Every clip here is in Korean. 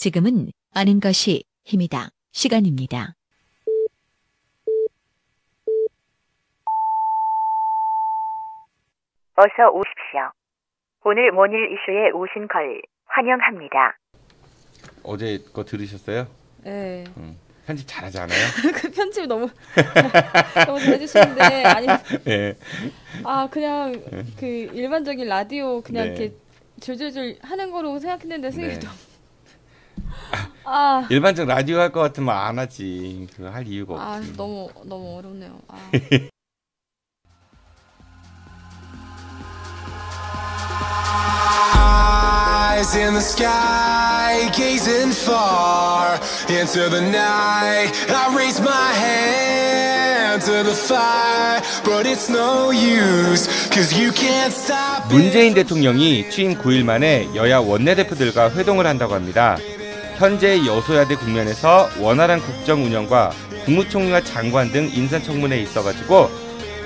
지금은 아는 것이 힘이다. 시간입니다. 어서 오십시오. 오늘 모닝 이슈에 오신 걸 환영합니다. 어제 거 들으셨어요? 네. 편집 잘하지 않아요? 그 편집 너무 잘해주시는데 아니. 네. 아 그냥 그 일반적인 라디오 그냥 네. 이렇게 줄줄줄 하는 거로 생각했는데 선생님이 네. 아 일반적 라디오 할 것 같으면 안 하지. 그거 할 이유가 없지. 너무 어렵네요. Eyes in the sky, gazing far into the night. I raise my hand to the fire, but it's no use, 'cause you can't stop it. 문재인 대통령이 취임 9일 만에 여야 원내대표들과 회동을 한다고 합니다. 현재 여소야대 국면에서 원활한 국정 운영과 국무총리와 장관 등 인사청문회에 있어가지고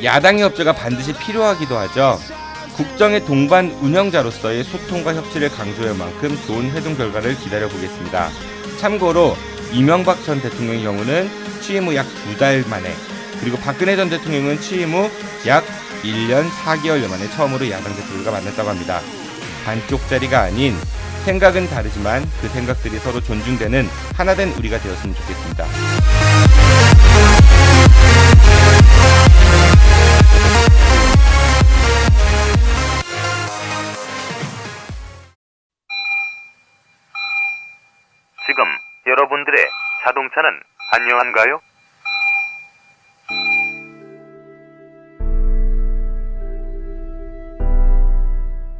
야당의 협조가 반드시 필요하기도 하죠. 국정의 동반 운영자로서의 소통과 협치를 강조할 만큼 좋은 회동 결과를 기다려보겠습니다. 참고로 이명박 전 대통령의 경우는 취임 후 약 2달 만에, 그리고 박근혜 전 대통령은 취임 후 약 1년 4개월 만에 처음으로 야당 대표들과 만났다고 합니다. 반쪽짜리가 아닌, 생각은 다르지만 그 생각들이 서로 존중되는 하나된 우리가 되었으면 좋겠습니다. 지금 여러분들의 자동차는 안녕한가요?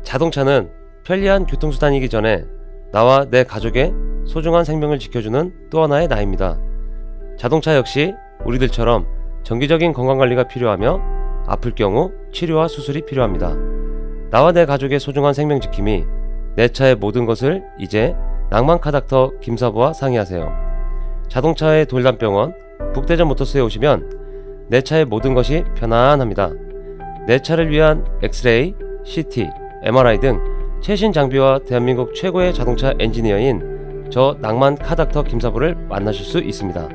자동차는 편리한 교통수단이기 전에 나와 내 가족의 소중한 생명을 지켜주는 또 하나의 나입니다. 자동차 역시 우리들처럼 정기적인 건강관리가 필요하며 아플 경우 치료와 수술이 필요합니다. 나와 내 가족의 소중한 생명 지킴이 내 차의 모든 것을 이제 낭만카 닥터 김사부와 상의하세요. 자동차의 돌담병원 북대전 모터스에 오시면 내 차의 모든 것이 편안합니다. 내 차를 위한 엑스레이, CT, MRI 등 최신 장비와 대한민국 최고의 자동차 엔지니어인 저 낭만카 닥터 김사부를 만나실 수 있습니다.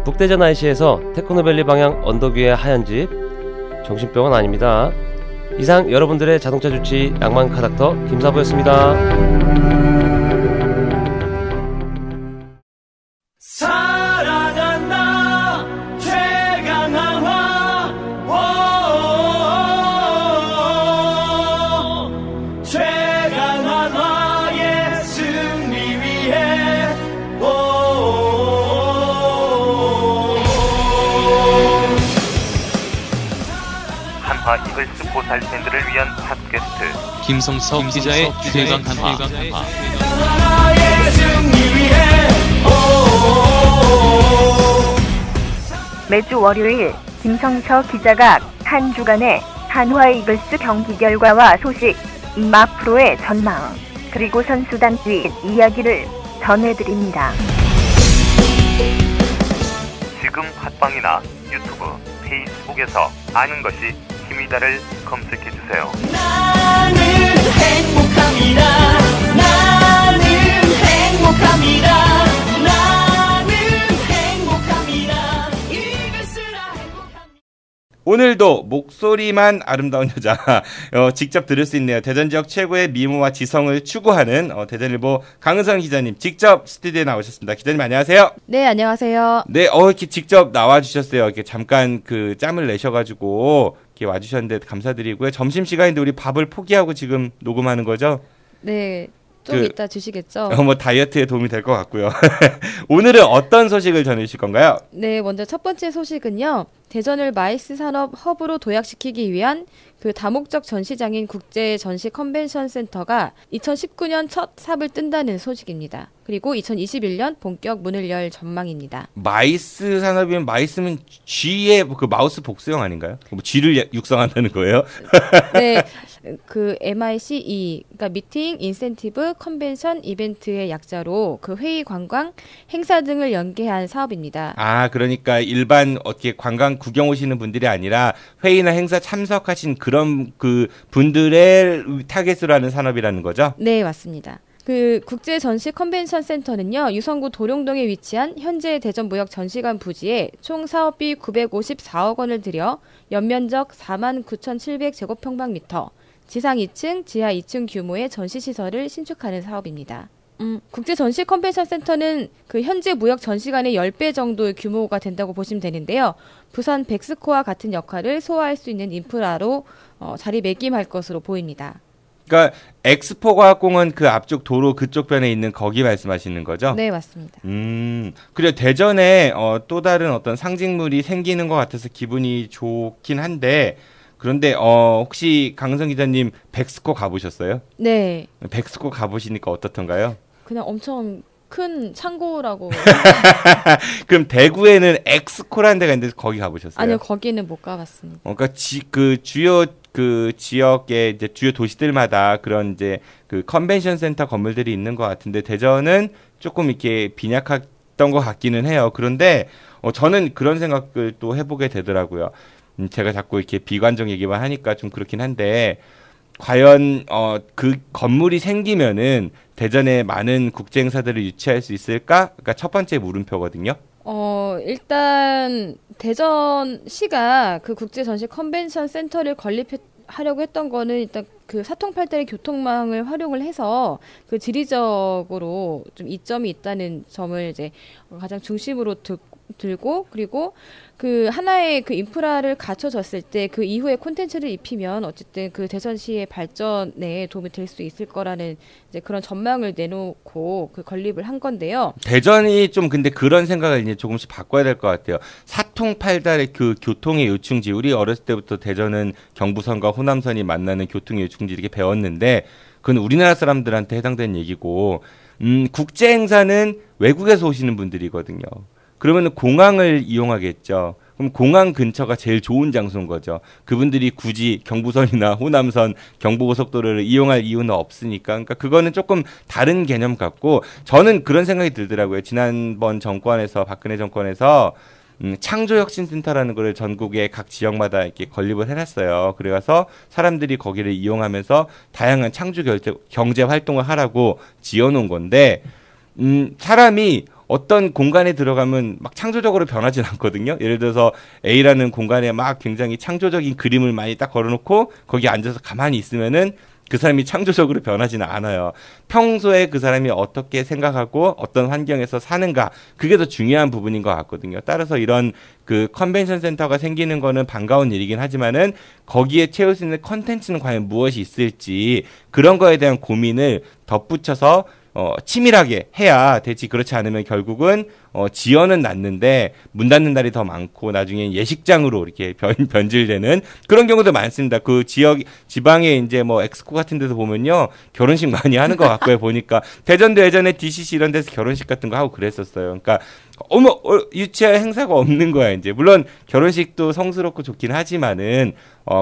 북대전 IC에서 테크노밸리 방향 언덕 위의 하얀 집, 정신병원 아닙니다. 이상 여러분들의 자동차 주치 낭만카 닥터 김사부였습니다. 사랑한다 최강한화 최강한화의 승리 위해 한화 이글스 보살 팬들을 위한 팟캐스트 김성석 기자의 최강 한화. 나의 승리 위해 매주 월요일 김성석 기자가 한 주간의 한화 이글스 경기 결과와 소식, 임마 프로의 전망, 그리고 선수단 뒷 이야기를 전해드립니다. 지금 팟빵이나 유튜브, 페이스북에서 아는 것이 힘이다를 검색해주세요. 나는 행복합니다. 나는 행복합니다. 나는 행복합니다. 이글스라 행복합니다. 오늘도 목소리만 아름다운 여자 직접 들을 수 있네요. 대전 지역 최고의 미모와 지성을 추구하는 대전일보 강은성 기자님 직접 스튜디오에 나오셨습니다. 기자님 안녕하세요. 네 안녕하세요. 네, 이렇게 직접 나와주셨어요. 이렇게 잠깐 그 짬을 내셔가지고 이렇게 와주셨는데 감사드리고요. 점심 시간인데 우리 밥을 포기하고 지금 녹음하는 거죠? 네. 좀 이따 주시겠죠? 뭐 다이어트에 도움이 될 것 같고요. 오늘은 어떤 소식을 전해주실 건가요? 네, 먼저 첫 번째 소식은요. 대전을 마이스 산업 허브로 도약시키기 위한 그 다목적 전시장인 국제 전시 컨벤션 센터가 2019년 첫 삽을 뜬다는 소식입니다. 그리고 2021년 본격 문을 열 전망입니다. 마이스 산업이면 마이스면 G의 그 마우스 복수형 아닌가요? 뭐 G를 육성한다는 거예요? 네, 그 MICE, 그러니까 미팅, 인센티브, 컨벤션, 이벤트의 약자로 그 회의, 관광, 행사 등을 연계한 사업입니다. 아, 그러니까 일반 어떻게 관광 구경 오시는 분들이 아니라 회의나 행사 참석하신 그런 그 분들의 타겟으로 하는 산업이라는 거죠? 네, 맞습니다. 그 국제 전시 컨벤션 센터는요. 유성구 도룡동에 위치한 현재 대전무역 전시관 부지에 총 사업비 954억 원을 들여 연면적 49,700제곱평방미터, 지상 2층, 지하 2층 규모의 전시시설을 신축하는 사업입니다. 국제 전시 컨벤션 센터는 그 현재 무역 전시관의 10배 정도의 규모가 된다고 보시면 되는데요. 부산 백스코와 같은 역할을 소화할 수 있는 인프라로 자리매김할 것으로 보입니다. 그러니까 엑스포과학공원 그 앞쪽 도로 그쪽 편에 있는 거기 말씀하시는 거죠? 네, 맞습니다. 그리고 대전에 또 다른 어떤 상징물이 생기는 것 같아서 기분이 좋긴 한데 그런데 혹시 강은성 기자님 백스코 가보셨어요? 네. 백스코 가보시니까 어떻던가요? 그냥 엄청 큰 창고라고. 그럼 대구에는 엑스코라는 데가 있는데 거기 가보셨어요? 아니요, 거기는 못 가봤습니다. 그러니까 그 주요 그 지역의 이제 주요 도시들마다 그런 이제 그 컨벤션 센터 건물들이 있는 것 같은데 대전은 조금 이렇게 빈약했던 것 같기는 해요. 그런데 저는 그런 생각을 또 해보게 되더라고요. 제가 자꾸 이렇게 비관적 얘기만 하니까 좀 그렇긴 한데 과연 그 건물이 생기면은 대전에 많은 국제 행사들을 유치할 수 있을까? 그러니까 첫 번째 물음표거든요. 일단 대전시가 그 국제 전시 컨벤션 센터를 건립하려고 했던 거는 일단 그 사통팔달의 교통망을 활용을 해서 그 지리적으로 좀 이점이 있다는 점을 이제 가장 중심으로 들고 그리고 그 하나의 그 인프라를 갖춰졌을 때 그 이후에 콘텐츠를 입히면 어쨌든 그 대전시의 발전에 도움이 될 수 있을 거라는 이제 그런 전망을 내놓고 그 건립을 한 건데요. 대전이 좀 근데 그런 생각을 이제 조금씩 바꿔야 될 것 같아요. 사통팔달의 그 교통의 요충지, 우리 어렸을 때부터 대전은 경부선과 호남선이 만나는 교통의 요충지 이렇게 배웠는데 그건 우리나라 사람들한테 해당되는 얘기고 국제 행사는 외국에서 오시는 분들이거든요. 그러면 공항을 이용하겠죠. 그럼 공항 근처가 제일 좋은 장소인 거죠. 그분들이 굳이 경부선이나 호남선, 경부고속도로를 이용할 이유는 없으니까. 그러니까 그거는 조금 다른 개념 같고 저는 그런 생각이 들더라고요. 지난번 정권에서 박근혜 정권에서 창조혁신센터라는 거를 전국의 각 지역마다 이렇게 건립을 해놨어요. 그래서 사람들이 거기를 이용하면서 다양한 창조 경제 활동을 하라고 지어놓은 건데 사람이 어떤 공간에 들어가면 막 창조적으로 변하진 않거든요. 예를 들어서 A라는 공간에 막 굉장히 창조적인 그림을 많이 딱 걸어놓고 거기 앉아서 가만히 있으면은 그 사람이 창조적으로 변하지는 않아요. 평소에 그 사람이 어떻게 생각하고 어떤 환경에서 사는가 그게 더 중요한 부분인 것 같거든요. 따라서 이런 그 컨벤션 센터가 생기는 거는 반가운 일이긴 하지만은 거기에 채울 수 있는 컨텐츠는 과연 무엇이 있을지 그런 거에 대한 고민을 덧붙여서 치밀하게 해야 되지. 그렇지 않으면 결국은 지연은 났는데 문 닫는 날이 더 많고 나중에 예식장으로 이렇게 변질되는 그런 경우도 많습니다. 그 지방에 이제 뭐 엑스코 같은 데도 보면요 결혼식 많이 하는 것 같고요. 보니까 대전도 예전에 DCC 이런 데서 결혼식 같은 거 하고 그랬었어요. 그러니까 유치할 행사가 없는 거야 이제. 물론 결혼식도 성스럽고 좋긴 하지만은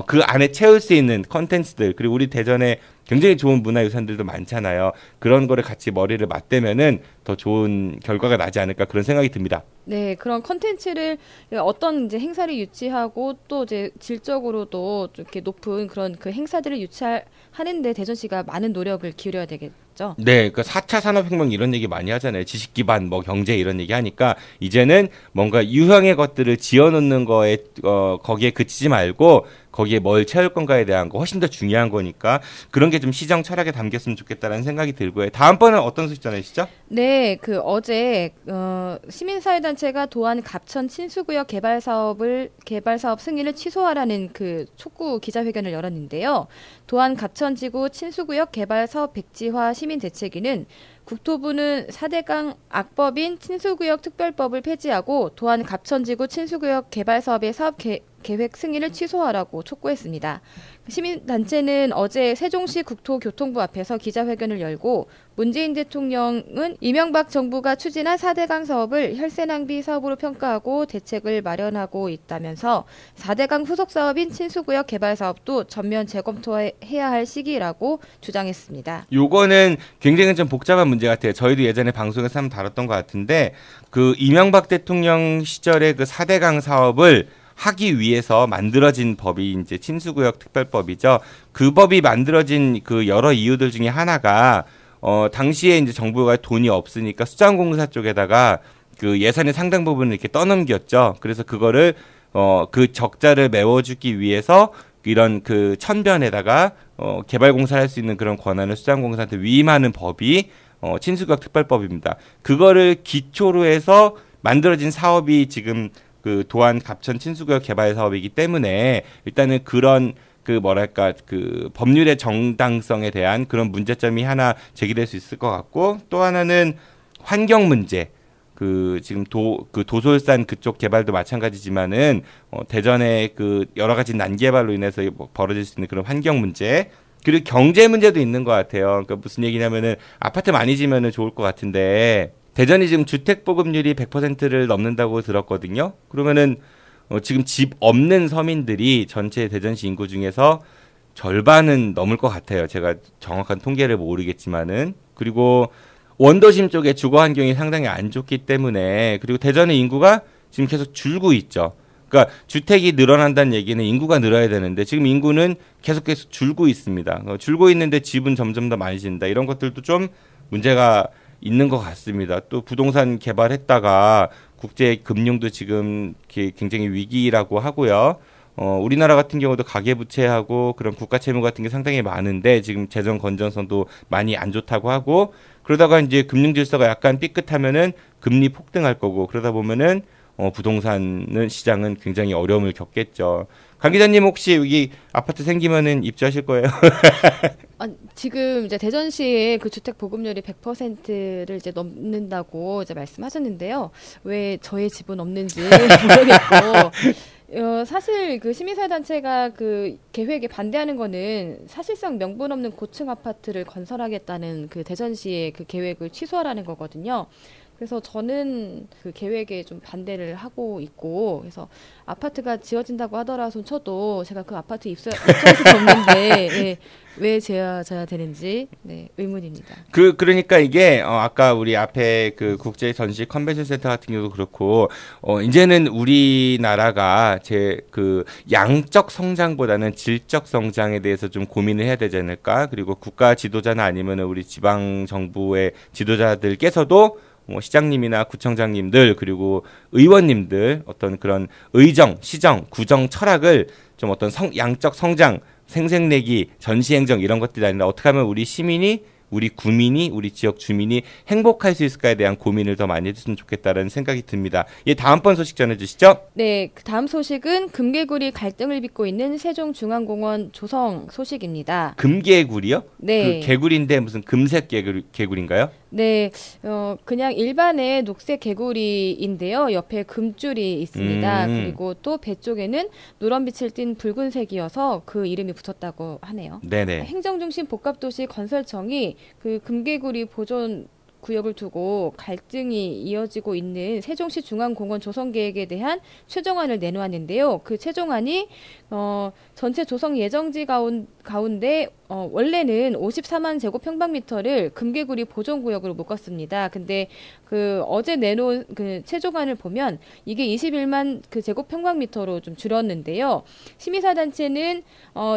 그 안에 채울 수 있는 컨텐츠들 그리고 우리 대전에 굉장히 좋은 문화유산들도 많잖아요. 그런 거를 같이 머리를 맞대면은 더 좋은 결과가 나지 않을까 그런 생각이 듭니다. 네, 그런 컨텐츠를 어떤 이제 행사를 유치하고 또 이제 질적으로도 이렇게 높은 그런 그 행사들을 유치하는데 대전시가 많은 노력을 기울여야 되겠죠. 네, 그 4차 산업혁명 이런 얘기 많이 하잖아요. 지식 기반 뭐 경제 이런 얘기 하니까 이제는 뭔가 유형의 것들을 지어놓는 거에 거기에 그치지 말고 거기에 뭘 채울 건가에 대한 거 훨씬 더 중요한 거니까 그런 게 좀 시정 철학에 담겼으면 좋겠다라는 생각이 들고요. 다음번은 어떤 소식 전해주시죠? 네, 그 어제 시민사회단체가 도안 갑천 친수구역 개발 사업 승인을 취소하라는 그 촉구 기자회견을 열었는데요. 도안 갑천지구 친수구역 개발 사업 백지화 시민대책위는 국토부는 4대강 악법인 친수구역 특별법을 폐지하고 도안 갑천지구 친수구역 개발 사업의 사업 계획 승인을 취소하라고 촉구했습니다. 시민단체는 어제 세종시 국토교통부 앞에서 기자회견을 열고 문재인 대통령은 이명박 정부가 추진한 4대강 사업을 혈세낭비 사업으로 평가하고 대책을 마련하고 있다면서 4대강 후속 사업인 친수구역 개발 사업도 전면 재검토해야 할 시기라고 주장했습니다. 요거는 굉장히 좀 복잡한 문제 같아요. 저희도 예전에 방송에서 한번 다뤘던 것 같은데 그 이명박 대통령 시절에 그 4대강 사업을 하기 위해서 만들어진 법이 이제 친수구역 특별법이죠. 그 법이 만들어진 그 여러 이유들 중에 하나가 당시에 이제 정부가 돈이 없으니까 수자원공사 쪽에다가 그 예산의 상당 부분을 이렇게 떠넘겼죠. 그래서 그거를 그 적자를 메워주기 위해서 이런 그 천변에다가 개발공사를 할 수 있는 그런 권한을 수자원공사한테 위임하는 법이 친수구역 특별법입니다. 그거를 기초로 해서 만들어진 사업이 지금 그 도안 갑천 친수구역 개발 사업이기 때문에 일단은 그런 그 뭐랄까 그 법률의 정당성에 대한 그런 문제점이 하나 제기될 수 있을 것 같고, 또 하나는 환경 문제. 그 지금 도솔산 그쪽 개발도 마찬가지지만은 대전의 그 여러 가지 난개발로 인해서 벌어질 수 있는 그런 환경 문제, 그리고 경제 문제도 있는 것 같아요. 그러니까 무슨 얘기냐면은 아파트 많이 지면은 좋을 것 같은데 대전이 지금 주택 보급률이 100%를 넘는다고 들었거든요. 그러면은 지금 집 없는 서민들이 전체 대전시 인구 중에서 절반은 넘을 것 같아요. 제가 정확한 통계를 모르겠지만은. 그리고 원도심 쪽에 주거 환경이 상당히 안 좋기 때문에, 그리고 대전의 인구가 지금 계속 줄고 있죠. 그러니까 주택이 늘어난다는 얘기는 인구가 늘어야 되는데 지금 인구는 계속해서 줄고 있습니다. 줄고 있는데 집은 점점 더 많이 짓는다. 이런 것들도 좀 문제가 있는 것 같습니다. 또 부동산 개발했다가 국제 금융도 지금 굉장히 위기라고 하고요. 우리나라 같은 경우도 가계부채하고 그런 국가 채무 같은 게 상당히 많은데 지금 재정 건전성도 많이 안 좋다고 하고, 그러다가 이제 금융 질서가 약간 삐끗하면은 금리 폭등할 거고, 그러다 보면은 부동산 시장은 굉장히 어려움을 겪겠죠. 강 기자님 혹시 여기 아파트 생기면은 입주하실 거예요? 지금 이제 대전시의 그 주택 보급률이 100%를 이제 넘는다고 이제 말씀하셨는데요. 왜 저의 집은 없는지 모르겠고, 사실 그 시민사회단체가 그 계획에 반대하는 거는 사실상 명분 없는 고층 아파트를 건설하겠다는 그 대전시의 그 계획을 취소하라는 거거든요. 그래서 저는 그 계획에 좀 반대를 하고 있고, 그래서 아파트가 지어진다고 하더라도 쳐도 제가 그 아파트 입주할 수도 없는데 예, 왜 지어져야 되는지 의문입니다. 그러니까 이게 아까 우리 앞에 그 국제 전시 컨벤션 센터 같은 경우도 그렇고 이제는 우리나라가 그 양적 성장보다는 질적 성장에 대해서 좀 고민을 해야 되지 않을까? 그리고 국가 지도자나 아니면 우리 지방 정부의 지도자들께서도 시장님이나 구청장님들 그리고 의원님들 어떤 그런 의정, 시정, 구정 철학을 좀 어떤 양적 성장, 생색내기, 전시행정 이런 것들이 아니라 어떻게 하면 우리 시민이, 우리 구민이, 우리 지역 주민이 행복할 수 있을까에 대한 고민을 더 많이 해줬으면 좋겠다는 생각이 듭니다. 다음번 소식 전해주시죠. 네, 그 다음 소식은 금개구리 갈등을 빚고 있는 세종중앙공원 조성 소식입니다. 금개구리요? 네. 그 개구리인데 무슨 금색 개구리인가요? 네, 그냥 일반의 녹색 개구리인데요. 옆에 금줄이 있습니다. 그리고 또 배 쪽에는 누런빛을 띤 붉은색이어서 그 이름이 붙었다고 하네요. 네네. 행정중심 복합도시 건설청이 그 금개구리 보존 구역을 두고 갈등이 이어지고 있는 세종시 중앙공원 조성 계획에 대한 최종안을 내놓았는데요. 그 최종안이 전체 조성 예정지 가운데 원래는 54만 제곱평방미터를 금개구리 보존구역으로 묶었습니다. 근데 그 어제 내놓은 그 최종안을 보면 이게 21만 그 제곱평방미터로 좀 줄었는데요. 시민사단체는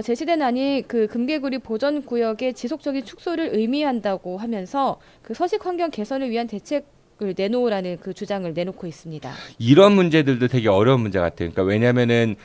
제시된 안이 그 금개구리 보존구역의 지속적인 축소를 의미한다고 하면서 그 서식 환경 개선을 위한 대책을 내놓으라는 그 주장을 내놓고 있습니다. 이런 문제들도 되게 어려운 문제 같아요. 그러니까 왜냐면은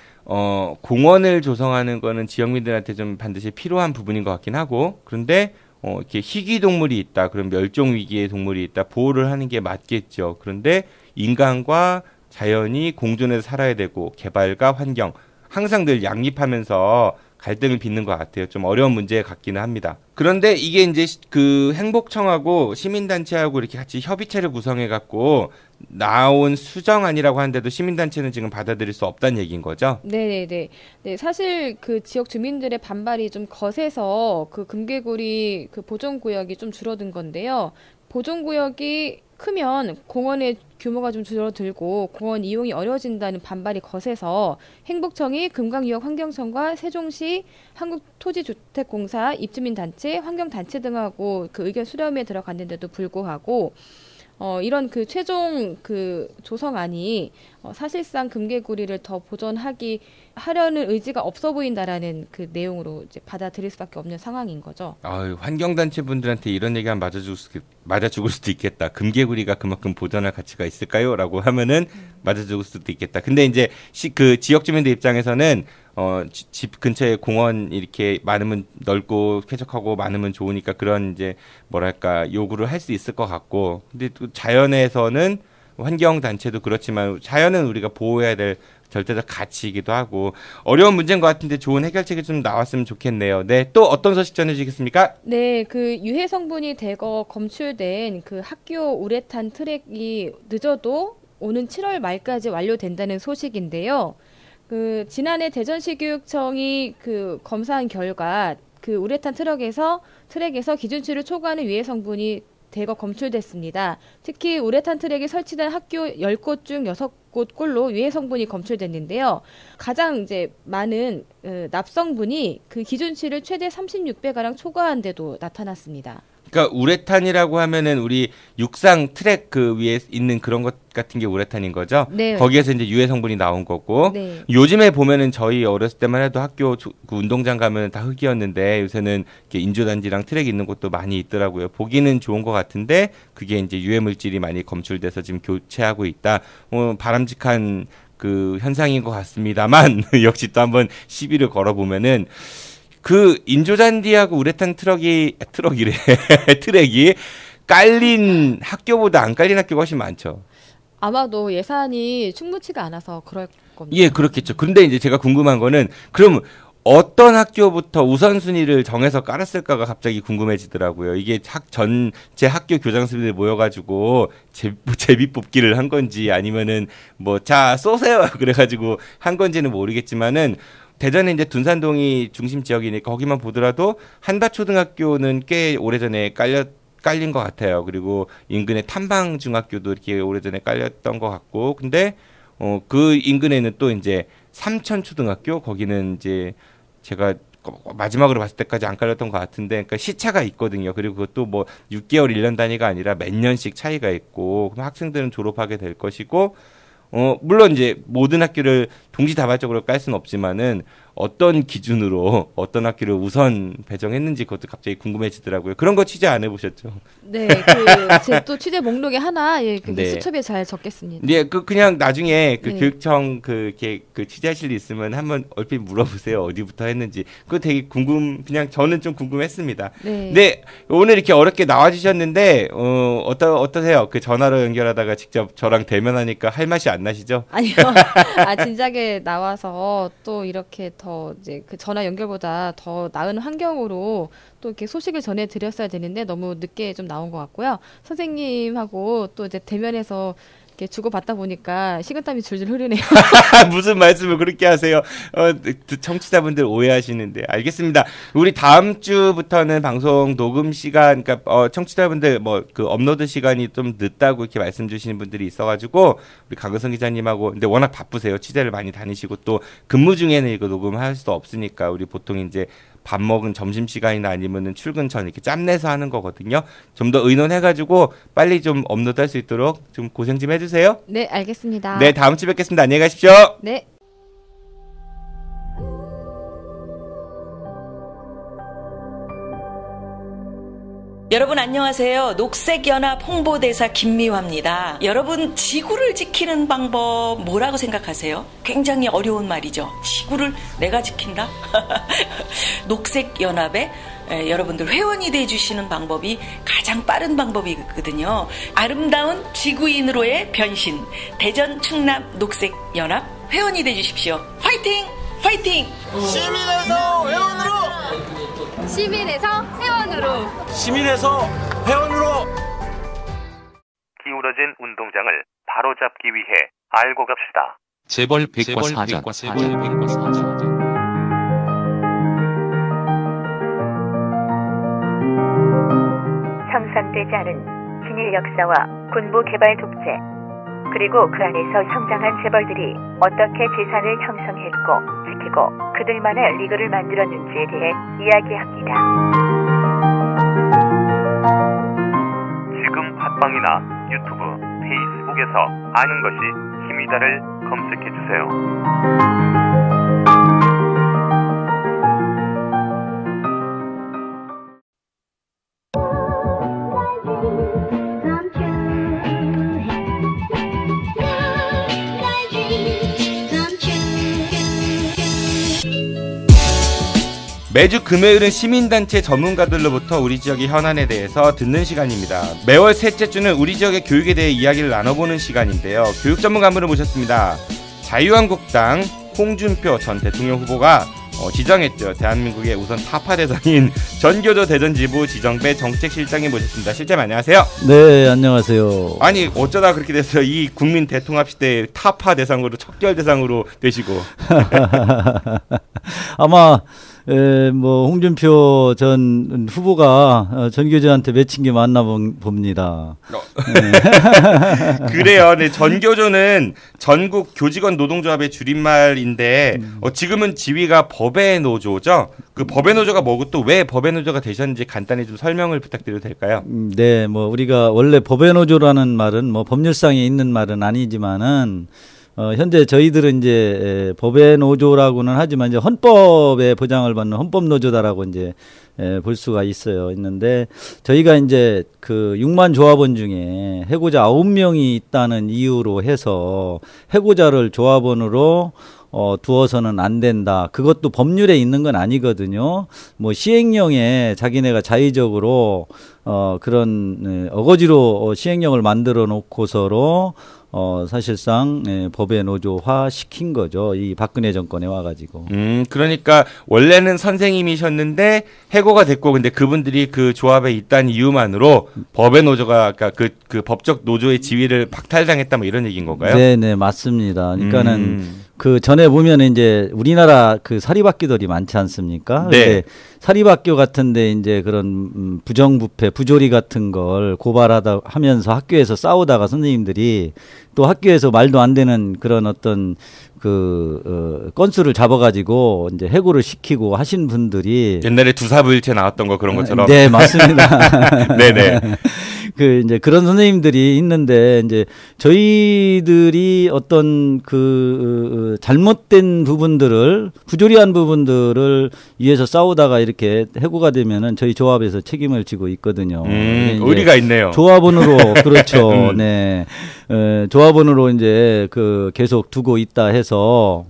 공원을 조성하는 거는 지역민들한테 좀 반드시 필요한 부분인 것 같긴 하고, 그런데 이렇게 희귀 동물이 있다, 그럼 멸종 위기의 동물이 있다, 보호를 하는 게 맞겠죠. 그런데 인간과 자연이 공존해서 살아야 되고 개발과 환경 항상 늘 양립하면서 갈등을 빚는 것 같아요. 좀 어려운 문제 같기는 합니다. 그런데 이게 이제 그 행복청하고 시민단체하고 이렇게 같이 협의체를 구성해갖고 나온 수정안이라고 하는데도 시민단체는 지금 받아들일 수 없다는 얘기인 거죠? 네네네. 네, 사실 그 지역 주민들의 반발이 좀 거세서 그 금개구리 그 보존구역이 좀 줄어든 건데요. 보존구역이 크면 공원의 규모가 좀 줄어들고 공원 이용이 어려워진다는 반발이 거세서 행복청이 금강유역 환경청과 세종시 한국토지주택공사, 입주민단체, 환경단체 등하고 그 의견 수렴에 들어갔는데도 불구하고 이런 그 최종 그 조성안이 사실상 금개구리를 더 보존하려는 의지가 없어 보인다라는 그 내용으로 이제 받아들일 수밖에 없는 상황인 거죠. 환경단체 분들한테 이런 얘기하면 맞아 죽을 수도 있겠다. 금개구리가 그만큼 보존할 가치가 있을까요? 라고 하면은 맞아 죽을 수도 있겠다. 근데 이제 그 지역 주민들 입장에서는 집 근처에 공원 이렇게 많으면 넓고 쾌적하고 많으면 좋으니까 그런 이제 뭐랄까 요구를 할 수 있을 것 같고, 근데 또 자연에서는 환경 단체도 그렇지만 자연은 우리가 보호해야 될 절대적 가치이기도 하고 어려운 문제인 것 같은데 좋은 해결책이 좀 나왔으면 좋겠네요. 네, 또 어떤 소식 전해주시겠습니까? 네, 그 유해 성분이 대거 검출된 그 학교 우레탄 트랙이 늦어도 오는 7월 말까지 완료된다는 소식인데요. 그 지난해 대전시 교육청이 그 검사한 결과 그 우레탄 트랙에서 기준치를 초과하는 유해 성분이 대거 검출됐습니다. 특히 우레탄 트랙이 설치된 학교 10곳 중 6곳꼴로 유해 성분이 검출됐는데요. 가장 이제 많은 납성분이 그 기준치를 최대 36배가량 초과한 데도 나타났습니다. 그러니까 우레탄이라고 하면은 우리 육상 트랙 그 위에 있는 그런 것 같은 게 우레탄인 거죠. 네. 거기에서 이제 유해 성분이 나온 거고. 네. 요즘에 보면은 저희 어렸을 때만 해도 학교 그 운동장 가면 다 흙이었는데 요새는 이렇게 인조단지랑 트랙 있는 곳도 많이 있더라고요. 보기는 좋은 것 같은데 그게 이제 유해 물질이 많이 검출돼서 지금 교체하고 있다. 바람직한 그 현상인 것 같습니다만 역시 또 한번 시비를 걸어보면은. 그 인조잔디하고 우레탄 트랙이 깔린 학교보다 안 깔린 학교가 훨씬 많죠. 아마도 예산이 충분치가 않아서 그럴 겁니다. 예, 그렇겠죠. 근데 이제 제가 궁금한 거는 그럼 어떤 학교부터 우선순위를 정해서 깔았을까가 갑자기 궁금해지더라고요. 이게 전체 학교 교장선생님들 모여가지고 제비 뽑기를 한 건지 아니면은 자 쏘세요 그래가지고 한 건지는 모르겠지만은. 대전에 이제 둔산동이 중심 지역이니까 거기만 보더라도 한밭초등학교는 꽤 오래전에 깔린 것 같아요. 그리고 인근의 탐방중학교도 이렇게 오래전에 깔렸던 것 같고, 근데 그 인근에는 또 이제 삼천초등학교 거기는 이제 제가 마지막으로 봤을 때까지 안 깔렸던 것 같은데, 그러니까 시차가 있거든요. 그리고 그것도 6개월 1년 단위가 아니라 몇 년씩 차이가 있고, 그럼 학생들은 졸업하게 될 것이고. 물론 이제 모든 학교를 동시다발적으로 깔 수는 없지만은 어떤 기준으로 어떤 학교를 우선 배정했는지 그것도 갑자기 궁금해지더라고요. 그런 거 취재 안 해보셨죠? 네, 제 또 취재 목록에 하나 네. 수첩에 잘 적겠습니다. 네, 그냥 나중에 네. 교육청 그 취재하실 일 있으면 한번 얼핏 물어보세요. 어디부터 했는지. 그거 되게 그냥 저는 좀 궁금했습니다. 네. 네, 오늘 이렇게 어렵게 나와주셨는데 어떠세요? 그 전화로 연결하다가 직접 저랑 대면하니까 할 맛이 안 나시죠? 아니요. 진작에 나와서 또 이렇게 더 이제 그 전화 연결보다 더 나은 환경으로 또 이렇게 소식을 전해드렸어야 되는데 너무 늦게 좀 나온 것 같고요. 선생님하고 또 이제 대면에서 이렇게 주고받다 보니까 식은땀이 줄줄 흐르네요. 무슨 말씀을 그렇게 하세요? 청취자분들 오해하시는데. 알겠습니다. 우리 다음 주부터는 방송 녹음 시간, 그러니까 청취자분들 그 업로드 시간이 좀 늦다고 이렇게 말씀 주시는 분들이 있어가지고 우리 강은성 기자님하고, 근데 워낙 바쁘세요. 취재를 많이 다니시고 또 근무 중에는 이거 녹음할 수 없으니까 우리 보통 이제 밥 먹은 점심시간이나 아니면은 출근 전 이렇게 짬내서 하는 거거든요. 좀 더 의논해가지고 빨리 좀 업로드할 수 있도록 좀 고생 좀 해주세요. 네, 알겠습니다. 네, 다음 주에 뵙겠습니다. 안녕히 가십시오. 네. 여러분 안녕하세요. 녹색연합 홍보대사 김미화입니다. 여러분 지구를 지키는 방법 뭐라고 생각하세요? 굉장히 어려운 말이죠. 지구를 내가 지킨다? 녹색연합에 여러분들 회원이 돼주시는 방법이 가장 빠른 방법이거든요. 아름다운 지구인으로의 변신. 대전 충남 녹색연합 회원이 돼주십시오. 파이팅! 파이팅! 시민에서 회원으로! 시민에서 회원으로! 시민에서 회원으로! 기울어진 운동장을 바로잡기 위해 알고 갑시다. 재벌 백과사전. 형성되지 않은 진일 역사와 군부 개발 독재, 그리고 그 안에서 성장한 재벌들이 어떻게 재산을 형성했고 지키고 그들만의 리그를 만들었는지에 대해 이야기합니다. 지금 팟빵이나 유튜브, 페이스북에서 아는 것이 힘이다를 검색해 주세요. 매주 금요일은 시민단체 전문가들로부터 우리 지역의 현안에 대해서 듣는 시간입니다. 매월 셋째 주는 우리 지역의 교육에 대해 이야기를 나눠보는 시간인데요. 교육 전문가분을 모셨습니다. 자유한국당 홍준표 전 대통령 후보가 지정했죠. 대한민국의 우선 타파 대상인 전교조 대전지부 지정배 정책실장님 모셨습니다. 실장님 안녕하세요. 네, 안녕하세요. 아니 어쩌다 그렇게 됐어요. 이 국민 대통합 시대에 타파 대상으로 척결 대상으로 되시고. 아마 뭐 홍준표 전 후보가 전교조한테 맺힌 게 맞나 봅니다. 그래요. 네, 전교조는 전국 교직원 노동조합의 줄임말인데 지금은 지위가 법외노조죠. 그 법외노조가 뭐고 또 왜 법외노조가 되셨는지 간단히 좀 설명을 부탁드려도 될까요? 네, 뭐 우리가 원래 법외노조라는 말은 뭐 법률상에 있는 말은 아니지만은 현재 저희들은 이제 법외노조라고는 하지만 이제 헌법에 보장을 받는 헌법노조다라고 이제 볼 수가 있는데 저희가 이제 그 6만 조합원 중에 해고자 9명이 있다는 이유로 해서 해고자를 조합원으로 두어서는 안 된다. 그것도 법률에 있는 건 아니거든요. 뭐 시행령에 자기네가 자의적으로 그런 어거지로 시행령을 만들어 놓고서로 사실상 법의 노조화 시킨 거죠. 이 박근혜 정권에 와가지고. 그러니까 원래는 선생님이셨는데 해고가 됐고 근데 그분들이 그 조합에 있다는 이유만으로 법의 노조가 그러니까 그 법적 노조의 지위를 박탈당했다 뭐 이런 얘기인 건가요? 네, 맞습니다. 그러니까는 그 전에 보면 이제 우리나라 그 사립학교들이 많지 않습니까? 네. 사립학교 같은데 이제 그런 부정부패, 부조리 같은 걸 고발하다 하면서 학교에서 싸우다가 선생님들이 또 학교에서 말도 안 되는 그런 어떤 그 건수를 잡아가지고 이제 해고를 시키고 하신 분들이 옛날에 두사부일체 나왔던 거 그런 것처럼. 네, 맞습니다. 네네. 그 이제 그런 선생님들이 있는데 이제 저희들이 어떤 그 잘못된 부분들을 부조리한 부분들을 위해서 싸우다가 이렇게 해고가 되면은 저희 조합에서 책임을 지고 있거든요. 의리가 있네요. 조합원으로 그렇죠. 네. 조합원으로 이제 그 계속 두고 있다 해서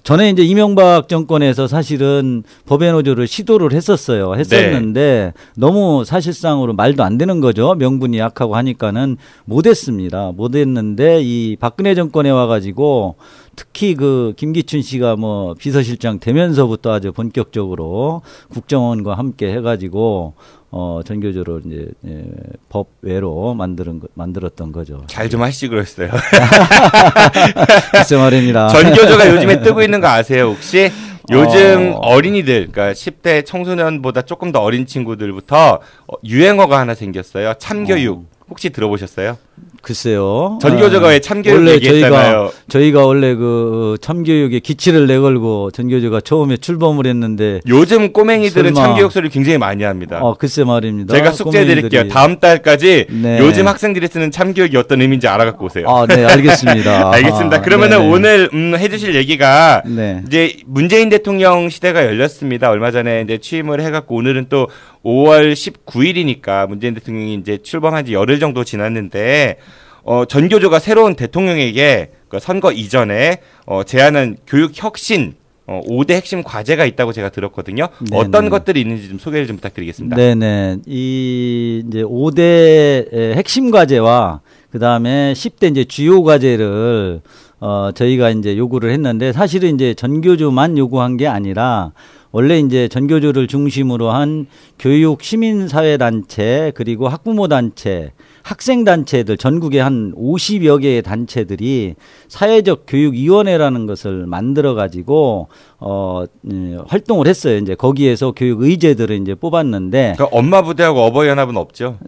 전에 이제 이명박 정권에서 사실은 법외노조를 시도를 했었는데 너무 사실상으로 말도 안 되는 거죠. 명분이 약하고 하니까는 못했습니다. 못했는데 이 박근혜 정권에 와가지고 특히 그 김기춘 씨가 뭐 비서실장 되면서부터 아주 본격적으로 국정원과 함께 해가지고 전교조를 이제 법외로 만들었던 거죠. 잘 좀 하시지 그랬어요. 글쎄 말입니다. 전교조가 요즘에 뜨고 있는 거 아세요 혹시? 요즘 어린이들, 그러니까 10대 청소년보다 조금 더 어린 친구들부터 유행어가 하나 생겼어요. 참교육. 혹시 들어보셨어요? 글쎄요. 전교조가 왜 참교육 얘기했잖아요. 저희가 원래 그 참교육에 기치를 내걸고 전교조가 처음에 출범을 했는데 요즘 꼬맹이들은 참교육 소리를 굉장히 많이 합니다. 글쎄 말입니다. 제가 숙제 드릴게요. 다음 달까지 요즘 학생들이 쓰는 참교육이 어떤 의미인지 알아갖고 오세요. 네, 알겠습니다. 알겠습니다. 그러면은 오늘 해주실 얘기가 이제 문재인 대통령 시대가 열렸습니다. 얼마 전에 이제 취임을 해갖고 오늘은 또 5월 19일이니까 문재인 대통령이 이제 출범한 지 열흘 정도 지났는데 전교조가 새로운 대통령에게 그 선거 이전에 제안한 교육 혁신 5대 핵심 과제가 있다고 제가 들었거든요. 네네. 어떤 것들이 있는지 좀 소개를 좀 부탁드리겠습니다. 네네. 이 이제 5대 핵심 과제와 그 다음에 10대 이제 주요 과제를 저희가 이제 요구를 했는데 사실은 이제 전교조만 요구한 게 아니라 원래 이제 전교조를 중심으로 한 교육 시민사회단체 그리고 학부모단체 학생단체들 전국에 한 50여 개의 단체들이 사회적 교육위원회라는 것을 만들어 가지고 활동을 했어요. 이제 거기에서 교육 의제들을 이제 뽑았는데. 그러니까 엄마 부대하고 어버이 연합은 없죠.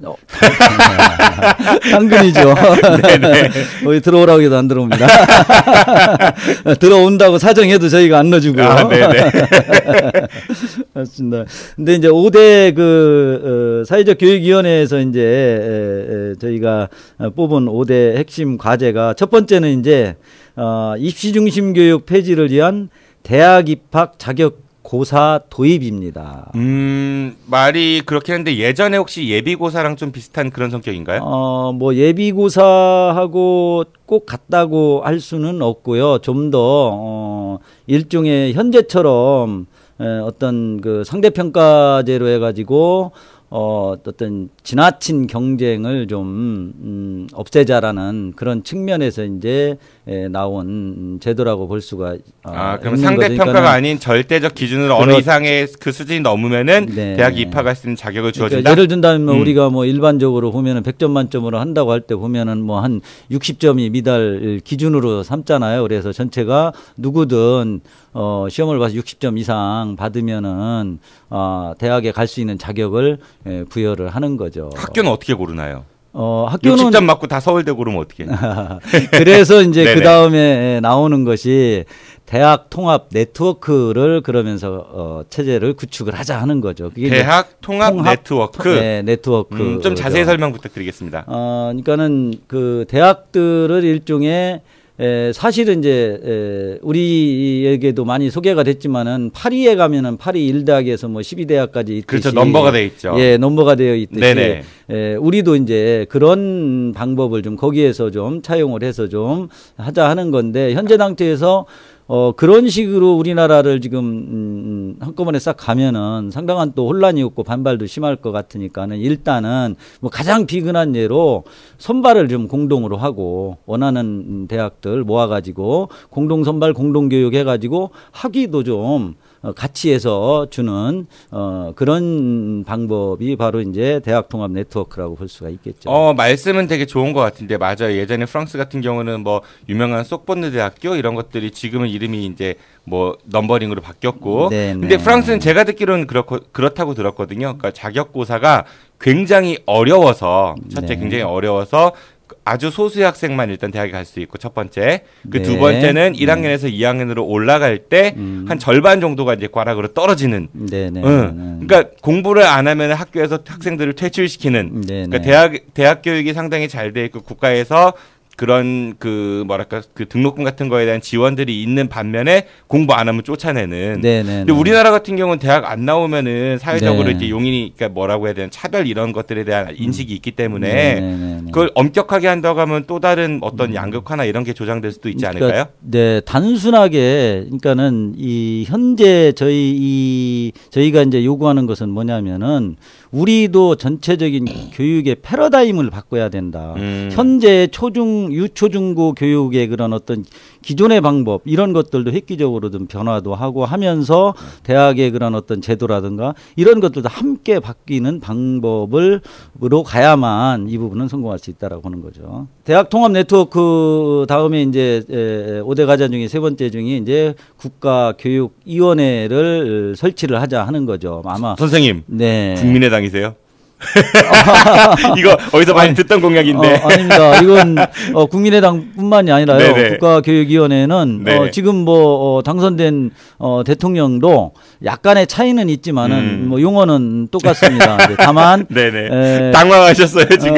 당근이죠. 네네. 거기 들어오라고 해도 안 들어옵니다. 들어온다고 사정해도 저희가 안 넣어주고. 아, 네네. 맞습니다. 근데 이제 5대 사회적 교육위원회에서 이제 저희가 뽑은 5대 핵심 과제가 첫 번째는 이제 입시 중심 교육 폐지를 위한 대학 입학 자격 고사 도입입니다. 말이 그렇긴 한데 예전에 혹시 예비고사랑 좀 비슷한 그런 성격인가요? 뭐 예비고사하고 꼭 같다고 할 수는 없고요. 좀 더 일종의 현재처럼 어떤 그 상대평가제로 해가지고 어떤 지나친 경쟁을 좀 없애자라는 그런 측면에서 이제 나온 제도라고 볼 수가 그럼 상대평가가 아닌 절대적 기준으로 어느 이상의 그 수준이 넘으면은 네. 대학 입학할 수 있는 자격을 주어진다. 그러니까 예를 든다면 우리가 뭐 일반적으로 보면은 100점 만점으로 한다고 할 때 보면은 뭐 한 60점이 미달 기준으로 삼잖아요. 그래서 전체가 누구든 시험을 봐서 60점 이상 받으면은 대학에 갈 수 있는 자격을 부여를 하는 거죠. 학교는 어떻게 고르나요? 학교는 60점 맞고 다 서울대 고르면 어떻게? 그래서 이제 그 다음에 나오는 것이 대학 통합 네트워크를 그러면서 체제를 구축을 하자 하는 거죠. 그게 대학 통합 네트워크. 네, 네트워크. 좀 자세히 설명 부탁드리겠습니다. 그러니까는 그 대학들을 일종의 사실은 이제 우리에게도 많이 소개가 됐지만은 파리에 가면은 파리 1대학에서 뭐 12대학까지 있듯이 그렇죠. 넘버가 돼 있죠. 예, 넘버가 되어 있듯이 네네. 우리도 이제 그런 방법을 좀 거기에서 좀 차용을 해서 좀 하자 하는 건데 현재 당태에서 그런 식으로 우리나라를 지금 한꺼번에 싹 가면은 상당한 또 혼란이 없고 반발도 심할 것 같으니까는 일단은 뭐 가장 비근한 예로 선발을 좀 공동으로 하고 원하는 대학들 모아가지고 공동 선발 공동 교육 해가지고 학위도 좀 같이 해서 주는 그런 방법이 바로 이제 대학 통합 네트워크라고 볼 수가 있겠죠. 말씀은 되게 좋은 것 같은데 맞아요. 예전에 프랑스 같은 경우는 뭐 유명한 속본느 대학교 이런 것들이 지금은 이름이 이제 뭐 넘버링으로 바뀌었고, 네네. 근데 프랑스는 제가 듣기로는 그렇다고 들었거든요. 그러니까 자격고사가 굉장히 어려워서 첫째 네. 굉장히 어려워서 아주 소수의 학생만 일단 대학에 갈 수 있고 첫 번째. 그 두 네. 번째는 1학년에서 2학년으로 올라갈 때 한 절반 정도가 이제 과락으로 떨어지는. 네네. 그러니까 공부를 안 하면 학교에서 학생들을 퇴출시키는. 그러니까 대학 교육이 상당히 잘 돼 있고 국가에서 그런 그 뭐랄까 그 등록금 같은 거에 대한 지원들이 있는 반면에 공부 안 하면 쫓아내는. 근데 우리나라 같은 경우는 대학 안 나오면은 사회적으로 이제 용인이 그러니까 뭐라고 해야 되나 차별 이런 것들에 대한 인식이 있기 때문에 그걸 엄격하게 한다고 하면 또 다른 어떤 양극화나 이런 게 조장될 수도 있지 않을까요? 그러니까, 네, 단순하게 그러니까는 이 현재 저희가 이제 요구하는 것은 뭐냐면은 우리도 전체적인 교육의 패러다임을 바꿔야 된다. 현재 유초중고 교육의 그런 어떤 기존의 방법 이런 것들도 획기적으로 좀 변화도 하고 하면서 대학의 그런 어떤 제도라든가 이런 것들도 함께 바뀌는 방법으로 가야만 이 부분은 성공할 수 있다라고 보는 거죠. 대학 통합 네트워크 다음에 이제 5대 과제 중에 세 번째 중에 이제 국가교육위원회를 설치를 하자 하는 거죠. 아마 선생님, 네. 국민의당이세요? 이거 어디서 많이 듣던 공약인데. 아닙니다. 이건 국민의당뿐만이 아니라요. 네네. 국가교육위원회는 네. 지금 뭐 당선된 대통령도 약간의 차이는 있지만은 뭐 용어는 똑같습니다. 이제 다만 네네. 당황하셨어요 지금.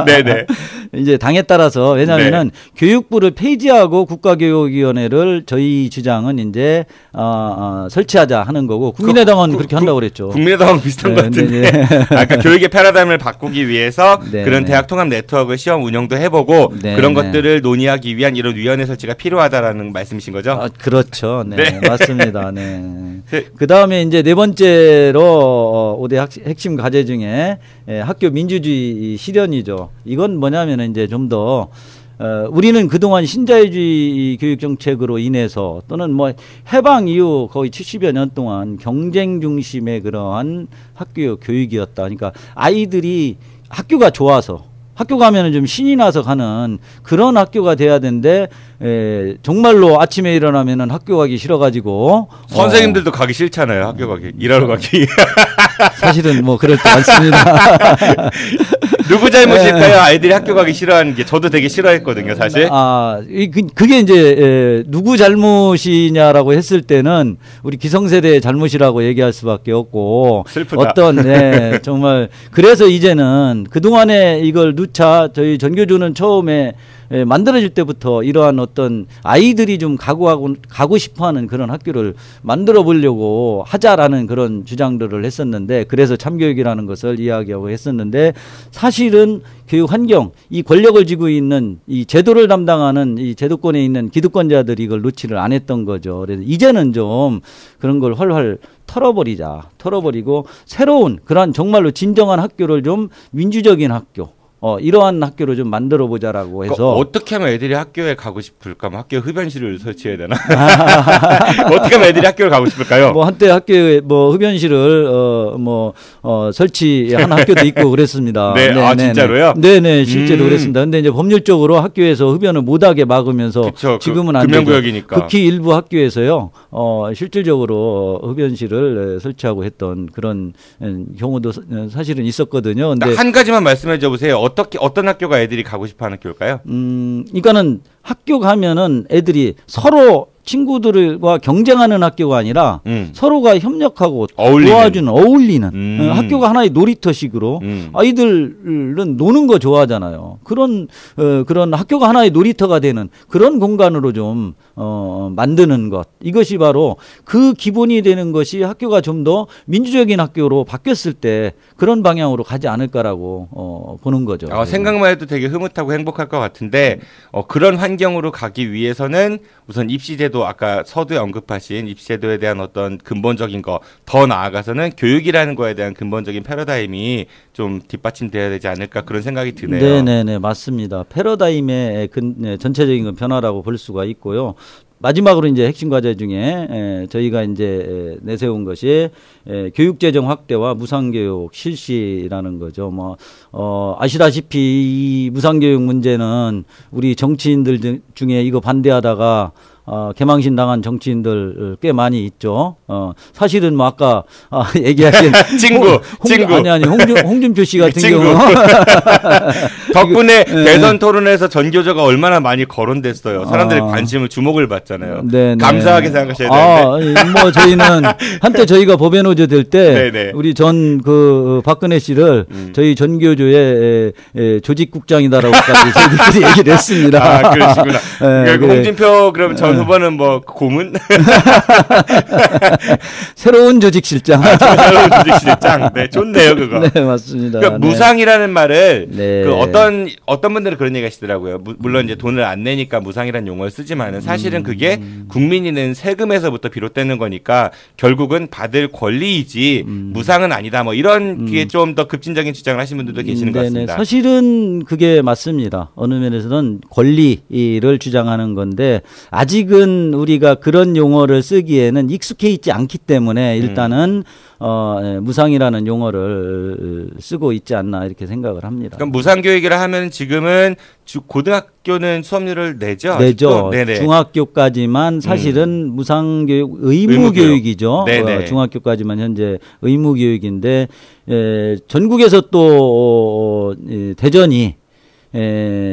네네. 이제 당에 따라서 왜냐하면은 교육부를 폐지하고 국가교육위원회를 저희 주장은 이제 설치하자 하는 거고 국민의당은 그렇게 한다고 그랬죠. 국민의당은 비슷한 것 같은데. 그러니까 교육의 패러다임을 바꾸기 위해서 그런 대학 통합 네트워크 시험 운영도 해보고 그런 것들을 논의하기 위한 이런 위원회 설치가 필요하다라는 말씀이신 거죠? 그렇죠. 네, 맞습니다. 네. 그 다음에 이제 네 번째로 5대 핵심 과제 중에 학교 민주주의 실현이죠. 이건 뭐냐면은 이제 좀 더 우리는 그동안 신자유주의 교육 정책으로 인해서 또는 뭐 해방 이후 거의 70여 년 동안 경쟁 중심의 그러한 학교 교육이었다. 그러니까 아이들이 학교가 좋아서 학교 가면은 좀 신이 나서 가는 그런 학교가 돼야 되는데 정말로 아침에 일어나면은 학교 가기 싫어가지고 선생님들도 가기 싫잖아요. 학교 가기 일하러 가기. 사실은 뭐 그렇지 않습니다. 누구 잘못일까요? 아이들이 학교 가기 싫어하는 게 저도 되게 싫어했거든요, 사실. 그게 이제 누구 잘못이냐라고 했을 때는 우리 기성세대의 잘못이라고 얘기할 수밖에 없고 슬프다. 정말 그래서 이제는 그동안에 이걸 누차 저희 전교조는 처음에 만들어질 때부터 이러한 어떤 아이들이 좀 가고 싶어하는 그런 학교를 만들어 보려고 하자라는 그런 주장들을 했었는데 그래서 참교육이라는 것을 이야기하고 했었는데 사실은 교육 환경, 이 권력을 쥐고 있는 이 제도를 담당하는 이 제도권에 있는 기득권자들이 이걸 놓지를 안 했던 거죠. 그래서 이제는 좀 그런 걸 훨훨 털어버리고 새로운 그런 정말로 진정한 학교를 좀 민주적인 학교 이러한 학교로 좀 만들어 보자라고 해서 그러니까 어떻게 하면 애들이 학교에 가고 싶을까? 학교 흡연실을 설치해야 되나? 어떻게 하면 애들이 학교를 가고 싶을까요? 뭐 한때 학교에 뭐 흡연실을 설치한 학교도 있고 그랬습니다. 네, 진짜로요? 네네, 실제로 그랬습니다. 근데 이제 법률적으로 학교에서 흡연을 못하게 막으면서 그쵸, 지금은 안 되죠. 금연구역이니까. 극히 일부 학교에서요, 실질적으로 흡연실을 설치하고 했던 그런 경우도 사실은 있었거든요. 근데 한 가지만 말씀해 줘 보세요. 어떤 학교가 애들이 가고 싶어하는 학교일까요? 그러니까는 학교 가면은 애들이 서로 친구들과 경쟁하는 학교가 아니라 서로가 협력하고 어울리는 학교가 하나의 놀이터식으로 아이들은 노는 거 좋아하잖아요. 그런 학교가 하나의 놀이터가 되는 그런 공간으로 좀 만드는 것, 이것이 바로 그 기본이 되는 것이 학교가 좀 더 민주적인 학교로 바뀌었을 때 그런 방향으로 가지 않을까라고 보는 거죠. 생각만 해도 되게 흐뭇하고 행복할 것 같은데 그런 환경으로 가기 위해서는 우선 입시제도, 아까 서두에 언급하신 입시제도에 대한 어떤 근본적인 거, 더 나아가서는 교육이라는 거에 대한 근본적인 패러다임이 좀 뒷받침돼야 되지 않을까, 그런 생각이 드네요. 네네네, 맞습니다. 패러다임의 전체적인 변화라고 볼 수가 있고요. 마지막으로 이제 핵심 과제 중에 저희가 이제 내세운 것이 교육재정 확대와 무상교육 실시라는 거죠. 아시다시피 이 무상교육 문제는 우리 정치인들 중에 이거 반대하다가 개망신 당한 정치인들 꽤 많이 있죠. 사실은 뭐 아까 얘기하신 친구 홍준표 씨 같은 경우 덕분에 대선 토론에서 전교조가 얼마나 많이 거론됐어요. 사람들이 주목을 받잖아요. 네네. 감사하게 생각하셔야 되는데. 뭐 저희는 한때 저희가 법외노조 될 때 우리 전 박근혜 씨를 저희 전교조의 조직국장이다라고까지 저희들이 얘기를 했습니다. 그러시구나. 홍준표 그럼 전 후보는 뭐 고문? 새로운 조직실장. 새로운 조직실장. 네, 좋네요 그거. 네, 맞습니다. 그러니까 무상이라는 말을 어떤 분들은 그런 얘기 하시더라고요. 물론 이제 돈을 안 내니까 무상이라는 용어를 쓰지만은 사실은 그게 국민이 낸 세금에서부터 비롯되는 거니까 결국은 받을 권리이지 무상은 아니다. 뭐 이런 게 좀 더 급진적인 주장을 하신 분들도 계시는 것 같습니다. 사실은 그게 맞습니다. 어느 면에서는 권리를 주장하는 건데 아직은 우리가 그런 용어를 쓰기에는 익숙해 있지 않기 때문에 일단은 무상이라는 용어를 쓰고 있지 않나 이렇게 생각을 합니다. 그럼 무상교육이라 하면 지금은 고등학교는 수업료를 내죠? 내죠. 중학교까지만 사실은 무상교육 의무교육이죠. 중학교까지만 현재 의무교육인데 전국에서 또 대전이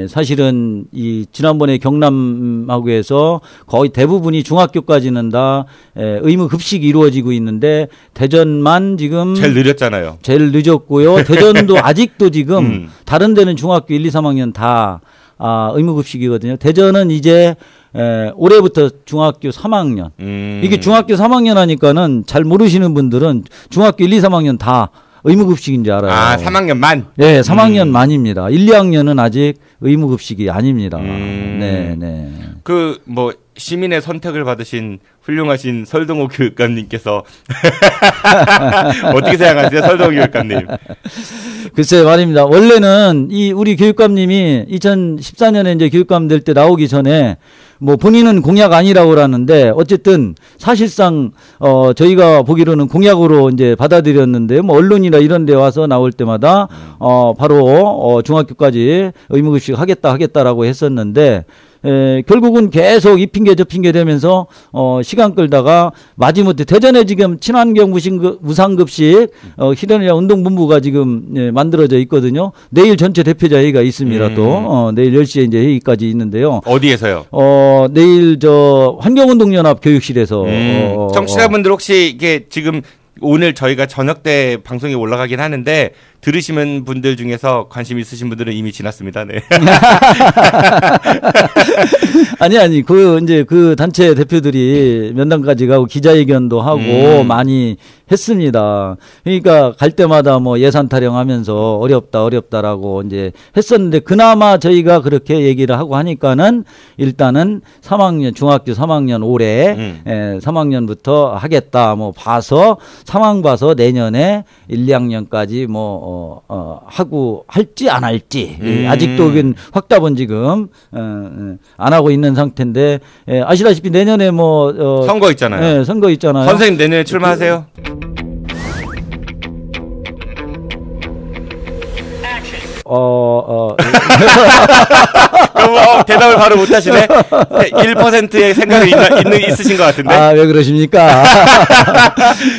사실은 이 지난번에 경남하고에서 거의 대부분이 중학교까지는 다 의무 급식이 이루어지고 있는데 대전만 지금 제일 느렸잖아요. 제일 늦었고요. 대전도 아직도 지금 다른 데는 중학교 1, 2, 3학년 다 의무 급식이거든요. 대전은 이제 올해부터 중학교 3학년. 이게 중학교 3학년 하니까는 잘 모르시는 분들은 중학교 1, 2, 3학년 다 의무급식인지 알아요. 3학년만? 네, 3학년만입니다. 1, 2학년은 아직 의무급식이 아닙니다. 네. 뭐 시민의 선택을 받으신 훌륭하신 설동호 교육감님께서 어떻게 생각하세요, 설동호 교육감님? 글쎄 말입니다. 원래는 우리 교육감님이 2014년에 이제 교육감 될 때 나오기 전에 뭐 본인은 공약 아니라고 그러는데 어쨌든 사실상 저희가 보기로는 공약으로 이제 받아들였는데 뭐 언론이나 이런 데 와서 나올 때마다 바로 중학교까지 의무급식 하겠다라고 했었는데 결국은 계속 이 핑계 저 핑계 되면서 시간 끌다가 마지못해 대전에 지금 친환경 무상급식 희련이랑 운동본부가 지금 만들어져 있거든요. 내일 전체 대표자 회의가 있습니다. 또 내일 10시에 이제 회의까지 있는데요. 어디에서요? 내일 저 환경운동연합 교육실에서 청취자분들 혹시 이게 지금 오늘 저희가 저녁 때 방송에 올라가긴 하는데 들으시는 분들 중에서 관심 있으신 분들은 이미 지났습니다. 네. 아니 이제 그 단체 대표들이 면담까지 가고 기자회견도 하고 많이 했습니다. 그러니까 갈 때마다 뭐 예산 타령하면서 어렵다라고 이제 했었는데 그나마 저희가 그렇게 얘기를 하고 하니까는 일단은 3학년 중학교 3학년 올해 3학년부터 하겠다 뭐 봐서 상황 봐서 내년에 1, 2학년까지 뭐 하고 할지 안 할지 아직도 확답은 지금 안 하고 있는 상태인데 아시다시피 내년에 뭐 선거 있잖아요. 네, 선거 있잖아요. 선생님 내년에 출마하세요? 대답을 바로 못 하시네. 1%의 생각이 있으신 것 같은데. 아, 왜 그러십니까?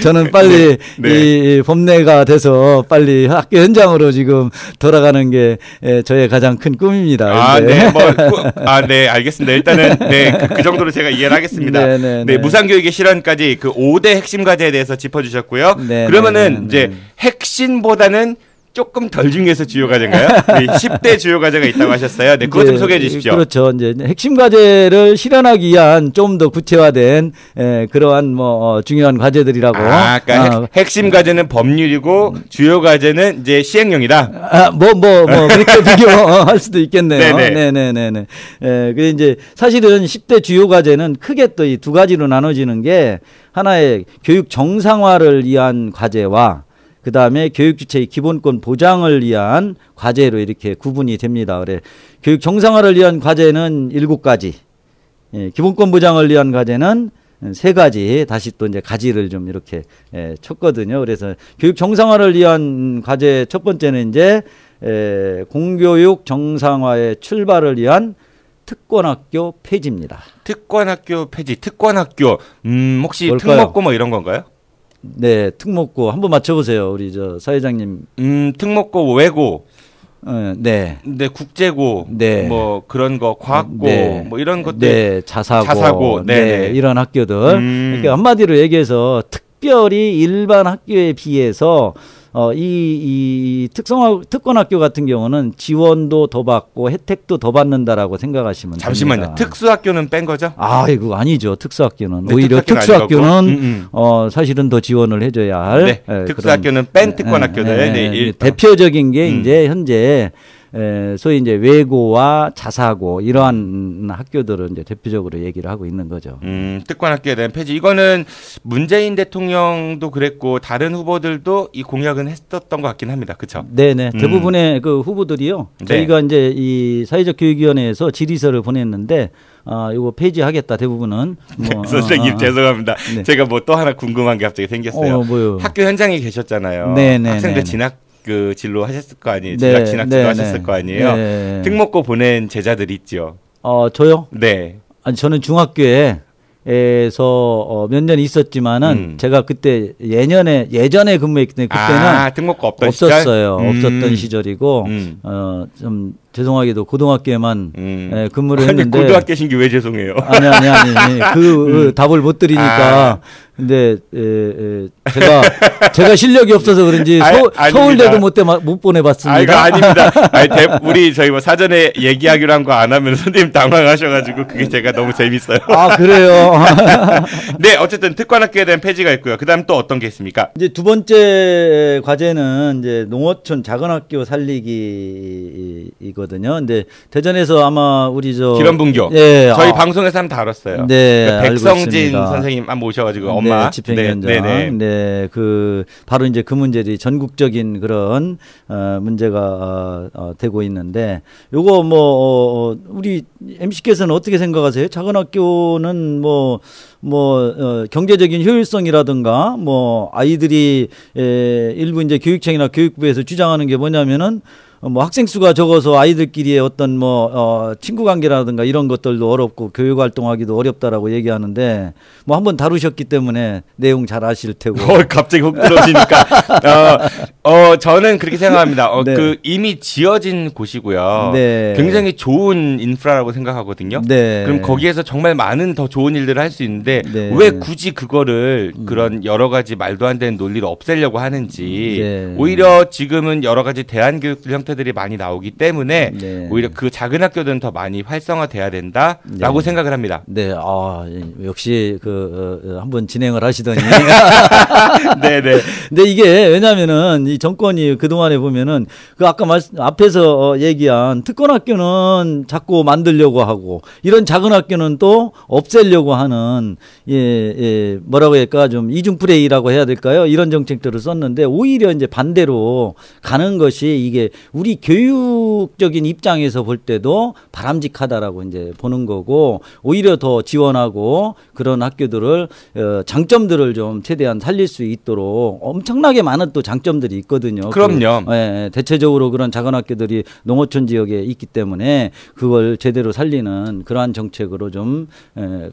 저는 빨리 이 법내가 돼서 빨리 학교 현장으로 지금 돌아가는 게 저의 가장 큰 꿈입니다. 네, 알겠습니다. 일단은 그 정도로 제가 이해를 하겠습니다. 네, 무상교육의 실현까지 그 5대 핵심 과제에 대해서 짚어주셨고요. 그러면은 이제 핵심보다는 조금 덜 중요해서 주요 과제인가요? 10대 주요 과제가 있다고 하셨어요. 네, 그것 좀 소개해 주십시오. 그렇죠. 이제 핵심 과제를 실현하기 위한 좀 더 구체화된 그러한 뭐 중요한 과제들이라고. 그러니까 핵심 과제는 법률이고 주요 과제는 이제 시행령이다. 그렇게 비교할 수도 있겠네요. 네네네. 그래 이제 사실은 10대 주요 과제는 크게 또 이 두 가지로 나눠지는 게 하나의 교육 정상화를 위한 과제와 그 다음에 교육 주체의 기본권 보장을 위한 과제로 이렇게 구분이 됩니다. 그래 교육 정상화를 위한 과제는 7가지, 기본권 보장을 위한 과제는 3가지. 다시 또 이제 가지를 좀 이렇게 쳤거든요. 그래서 교육 정상화를 위한 과제 첫 번째는 이제 공교육 정상화의 출발을 위한 특권학교 폐지입니다. 특권학교 폐지, 특권학교. 혹시 뭘까요? 특목고 뭐 이런 건가요? 네, 특목고 한번 맞춰보세요, 우리 저 사회장님. 특목고 외고. 네. 네, 국제고. 네. 뭐 그런 거, 과학고. 네. 뭐 이런 것들. 네, 자사고. 네, 이런 학교들. 그러니까 한마디로 얘기해서 특별히 일반 학교에 비해서 이 특권학교 같은 경우는 지원도 더 받고 혜택도 더 받는다라고 생각하시면 잠시만요. 됩니다. 특수학교는 뺀 거죠? 이거 아니죠. 특수학교는. 네, 오히려 특수학교는 사실은 더 지원을 해줘야 할. 특수학교는 뺀 특권학교들. 대표적인 게 이제 현재 소위 이제 외고와 자사고 이러한 학교들은 이제 대표적으로 얘기를 하고 있는 거죠. 특권학교에 대한 폐지. 이거는 문재인 대통령도 그랬고 다른 후보들도 이 공약은 했었던 것 같긴 합니다. 그렇죠? 네네. 대부분의 그 후보들이요. 저희가 이제 이 사회적 교육위원회에서 질의서를 보냈는데 이거 폐지하겠다 대부분은. 선생님 죄송합니다. 네. 제가 뭐 또 하나 궁금한 게 갑자기 생겼어요. 뭐요? 학교 현장에 계셨잖아요. 네네. 학생들 진학 진로 하셨을 거 아니에요. 네, 진학 진로 하셨을 거 아니에요. 네. 특목고 보낸 제자들 있죠. 저요? 네. 아니 저는 중학교에서 몇 년 있었지만은 제가 그때 예전에 근무했기 때문에 그때는 특목고 없던 없었어요. 시절? 없었던 시절이고 좀 죄송하게도 고등학교에만 근무를 했는데. 고등학교 신기 왜 죄송해요? 아니. 그 답을 못 드리니까. 근데 제가 실력이 없어서 그런지 서울대도 못 보내봤습니다. 아닙니다. 우리 저희 뭐 사전에 얘기하기로 한 거 안 하면 선생님 당황하셔가지고 그게 제가 너무 재밌어요. 그래요? 네, 어쨌든 특권학교에 대한 폐지가 있고요. 그다음 또 어떤 게 있습니까? 이제 두 번째 과제는 이제 농어촌 작은 학교 살리기이거든요. 근데 대전에서 아마 우리 기런분교. 저희 방송에서 한번 다뤘어요. 네, 그러니까 백성진 선생님 한번 모셔가지고 엄마. 네, 집행위원장. 네, 그 바로 이제 그 문제들이 전국적인 그런 문제가 되고 있는데 요거 뭐 우리 MC께서는 어떻게 생각하세요? 작은 학교는 경제적인 효율성이라든가 아이들이 일부 이제 교육청이나 교육부에서 주장하는 게 뭐냐면은 학생 수가 적어서 아이들끼리의 어떤 친구 관계라든가 이런 것들도 어렵고 교육 활동하기도 어렵다라고 얘기하는데 한번 다루셨기 때문에 내용 잘 아실 테고. 갑자기 훅 들어오시니까 저는 그렇게 생각합니다. 네. 그 이미 지어진 곳이고요. 네. 굉장히 좋은 인프라라고 생각하거든요. 네. 그럼 거기에서 정말 많은 더 좋은 일들을 할 수 있는데 네. 왜 굳이 그거를 그런 여러 가지 말도 안 되는 논리를 없애려고 하는지. 네. 오히려 지금은 여러 가지 대안교육들 형태들이 많이 나오기 때문에 네. 오히려 그 작은 학교들은 더 많이 활성화돼야 된다라고 네. 생각을 합니다. 네, 역시 한번 진행을 하시더니. 네네. 근데 이게 왜냐면은 이 정권이 그 동안에 보면은 아까 앞에서 얘기한 특권 학교는 자꾸 만들려고 하고 이런 작은 학교는 또 없애려고 하는 뭐라고 할까 좀 이중프레이라고 해야 될까요? 이런 정책들을 썼는데 오히려 이제 반대로 가는 것이 이게 우리 교육적인 입장에서 볼 때도 바람직하다라고 이제 보는 거고 오히려 더 지원하고 그런 학교들을 장점들을 좀 최대한 살릴 수 있도록 엄청나게 많은 또 장점들이 있거든요. 그럼요. 대체적으로 그런 작은 학교들이 농어촌 지역에 있기 때문에 그걸 제대로 살리는 그러한 정책으로 좀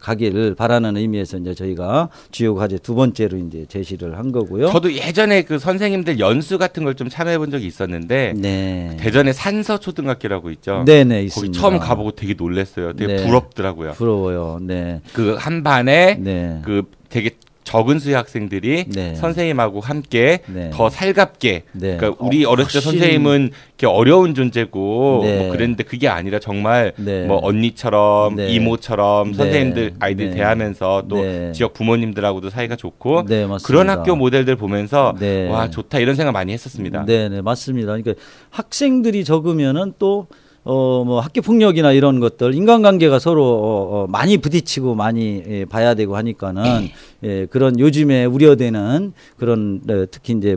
가기를 바라는 의미에서 이제 저희가 주요 과제 두 번째로 이제 제시를 한 거고요. 저도 예전에 그 선생님들 연수 같은 걸 좀 참여해 본 적이 있었는데 네. 대전에 산서초등학교라고 있죠. 네네 거기 있습니다. 처음 가보고 되게 놀랐어요. 되게 네. 부럽더라고요. 부러워요. 네. 그 한 반에 네. 그 되게 적은 수의 학생들이 네. 선생님하고 함께 네. 더 살갑게 네. 그러니까 우리 어렸을 때 확실히. 선생님은 이렇게 어려운 존재고 네. 그랬는데 그게 아니라 정말 네. 언니처럼 네. 이모처럼 네. 선생님들 아이들 네. 대하면서 또 네. 지역 부모님들하고도 사이가 좋고 네, 맞습니다. 그런 학교 모델들 보면서 네. 와 좋다 이런 생각 많이 했었습니다. 네, 맞습니다. 그러니까 학생들이 적으면은 또 학교 폭력이나 이런 것들, 인간관계가 서로 많이 부딪히고 많이 봐야 되고 하니까는 그런 요즘에 우려되는 그런 특히 이제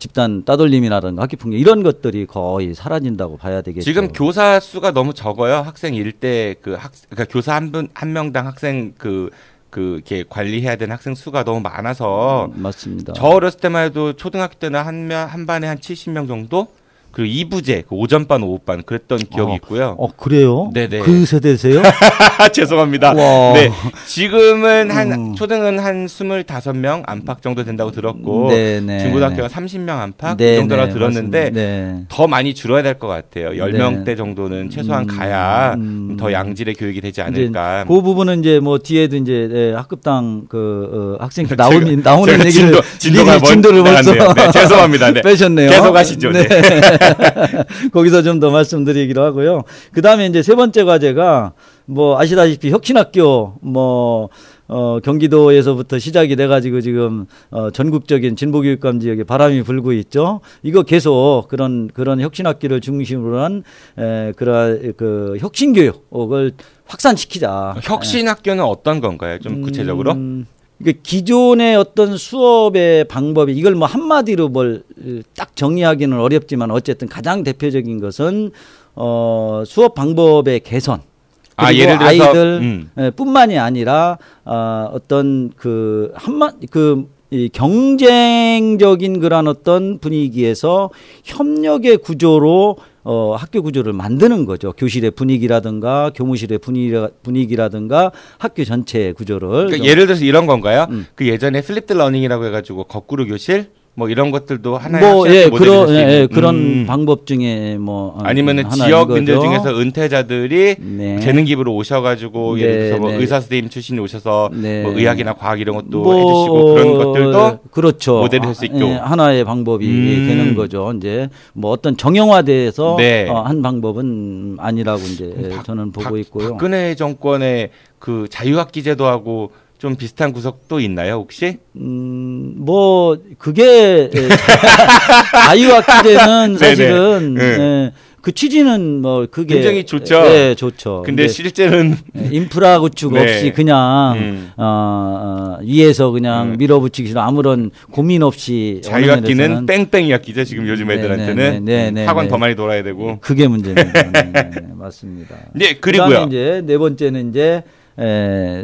집단 따돌림이라든가 학교 폭력 이런 것들이 거의 사라진다고 봐야 되겠죠. 지금 교사 수가 너무 적어요. 학생 일대 그러니까 교사 한 명당 학생 이렇게 관리해야 되는 학생 수가 너무 많아서 맞습니다. 저 어렸을 때만 해도 초등학교 때는 한 반에 한 70명 정도. 그리고 2부제, 오전반, 오후반 그랬던 기억이 있고요. 그래요? 네네. 그 세대세요? 죄송합니다. 와. 네, 지금은 초등은 한 25명 안팎 정도 된다고 들었고 네네. 중고등학교가 30명 안팎 네네. 이 정도라고 들었는데 네. 더 많이 줄어야 될 것 같아요. 10명대 정도는 최소한 가야 더 양질의 교육이 되지 않을까. 그 부분은 이제 뒤에도 이제 학급당 학생 나오는 얘기를 진도를 벌써 네, 죄송합니다. 네. 빼셨네요. 계속 하시죠. 네. 거기서 좀 더 말씀드리기로 하고요. 그 다음에 이제 세 번째 과제가 아시다시피 혁신학교 경기도에서부터 시작이 돼가지고 지금 전국적인 진보교육감 지역에 바람이 불고 있죠. 이거 계속 그런 혁신학교를 중심으로 한 그 혁신교육을 확산시키자. 혁신학교는 어떤 건가요? 좀 구체적으로? 기존의 어떤 수업의 방법이 이걸 한마디로 딱 정리하기는 어렵지만 어쨌든 가장 대표적인 것은 수업 방법의 개선. 그리고 예를 들어서 아이들 뿐만이 아니라 어떤 이 경쟁적인 그런 어떤 분위기에서 협력의 구조로 학교 구조를 만드는 거죠. 교실의 분위기라든가 교무실의 분위기라든가 학교 전체의 구조를. 그러니까 예를 들어서 이런 건가요? 그 예전에 플립드 러닝이라고 해가지고 거꾸로 교실? 이런것들도 하나의 모델이 그런 방법 중에 아니면은 지역민들 중에서 은퇴자들이 재능 기부로 오셔가지고 예를 들어서 의사 선생님 출신이 오셔서 의학이나 과학 이런 것도 해주시고 그런 것들도 그렇죠. 모델이 될 수 있고 하나의 방법이 되는 거죠. 이제 어떤 정형화돼서 한 방법은 아니라고 이제 저는 보고 있고요. 박근혜 정권의 그 자유학기 제도하고 좀 비슷한 구석도 있나요, 혹시? 그게 자유학기제는 사실은 그 취지는 뭐 그게 굉장히 좋죠. 네, 좋죠. 근데 실제는 인프라 구축 네. 없이 그냥 위에서 그냥 밀어붙이기 싫어 아무런 고민 없이 자유학기는 뺑뺑이 학기죠. 지금 요즘 애들한테는 학원 더 많이 돌아야 되고 그게 문제입니다. 네, 맞습니다. 네, 그리고요. 이제 네 번째는 이제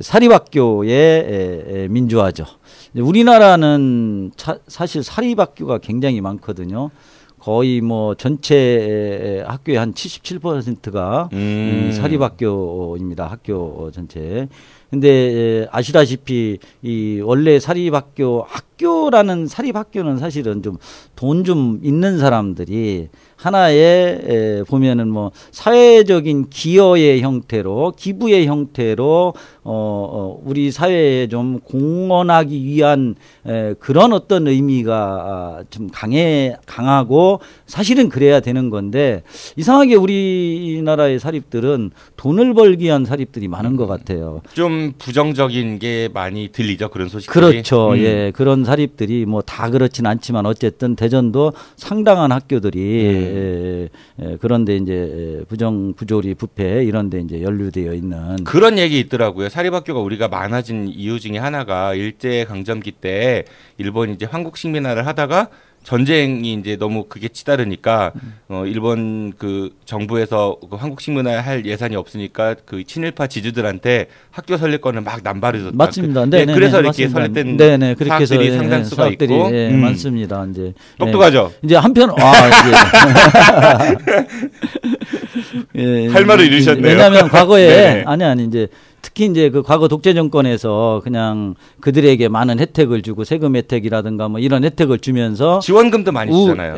사립학교의 민주화죠. 우리나라는 사실 사립학교가 굉장히 많거든요. 거의 뭐 전체 학교의 한 77%가 사립학교입니다. 학교 전체. 근데 아시다시피 이 원래 학교라는 사립학교는 사실은 좀 돈 좀 있는 사람들이 하나의 보면은 뭐 사회적인 기여의 형태로 기부의 형태로 우리 사회에 좀 공헌하기 위한 그런 어떤 의미가 좀 강하고 사실은 그래야 되는 건데 이상하게 우리나라의 사립들은 돈을 벌기 위한 사립들이 많은 것 같아요. 좀 부정적인 게 많이 들리죠. 그런 소식들이. 그렇죠. 예, 그런 사립들이 뭐 다 그렇진 않지만 어쨌든 대전도 상당한 학교들이 그런데 이제 부조리 부패 이런데 이제 연루되어 있는 그런 얘기 있더라고요. 사립학교가 우리가 많아진 이유 중에 하나가 일제 강점기 때 일본이 이제 한국 식민화를 하다가 전쟁이 이제 너무 그게 치달으니까 일본 그 정부에서 그 한국 식민화에 할 예산이 없으니까 그 친일파 지주들한테 학교 설립권을 막 남발해줬다. 맞습니다. 네, 그래서 이렇게 설립된 사학들이 상당수가 있고 많습니다. 이제 똑똑하죠. 이제 한편 할 말을 잃으셨네요. 왜냐하면 과거에 아니 이제 특히 이제 그 과거 독재 정권에서 그냥 그들에게 많은 혜택을 주고 세금 혜택이라든가 뭐 이런 혜택을 주면서 지원금도 많이 주잖아요.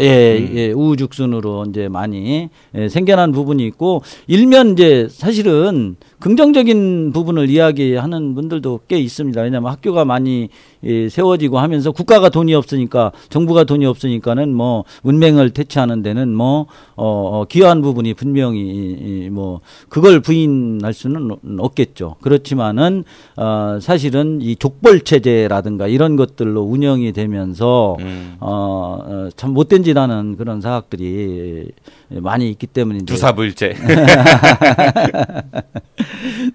우후죽순으로 이제 많이 생겨난 부분이 있고 일면 이제 사실은 긍정적인 부분을 이야기하는 분들도 꽤 있습니다. 왜냐하면 학교가 많이 세워지고 하면서 국가가 돈이 없으니까 정부가 돈이 없으니까는 뭐 문맹을 퇴치하는 데는 뭐 기여한 부분이 분명히 뭐 그걸 부인할 수는 없겠죠. 그렇지만은 사실은 이 족벌 체제라든가 이런 것들로 운영이 되면서 참 못된 짓 하는 그런 사학들이 많이 있기 때문에 두사불제.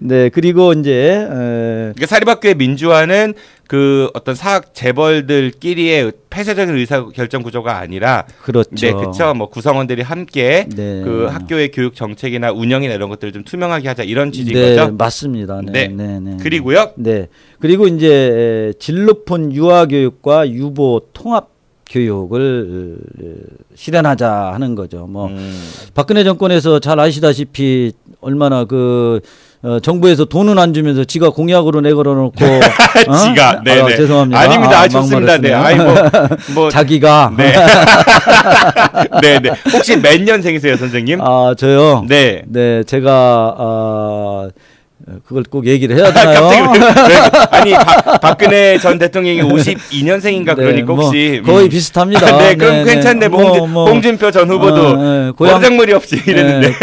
네, 그리고 이제 그러니까 사립학교의 민주화는 그 어떤 사학 재벌들끼리의 폐쇄적인 의사 결정 구조가 아니라 그렇죠. 네, 그렇죠. 뭐 구성원들이 함께 그 학교의 교육 정책이나 운영이나 이런 것들을 좀 투명하게 하자 이런 취지인 거죠. 맞습니다. 네. 그리고요. 네. 그리고 이제 질 높은 유아 교육과 유보 통합 교육을 실현하자 하는 거죠. 뭐 박근혜 정권에서 잘 아시다시피 얼마나 정부에서 돈은 안 주면서 지가 공약으로 내걸어 놓고 지가 네네 죄송합니다. 아닙니다. 좋습니다. 네. 뭐 자기가 네. 네네. 혹시 몇 년생이세요, 선생님? 저요. 네. 네, 제가 그걸 꼭 얘기를 해야 되나요? 아니 박근혜 전 대통령이 52년생인가 그러니까 혹시 거의 비슷합니다. 네, 그럼 괜찮네. 홍준표 전 후보도 고장물이 없이 이랬는데.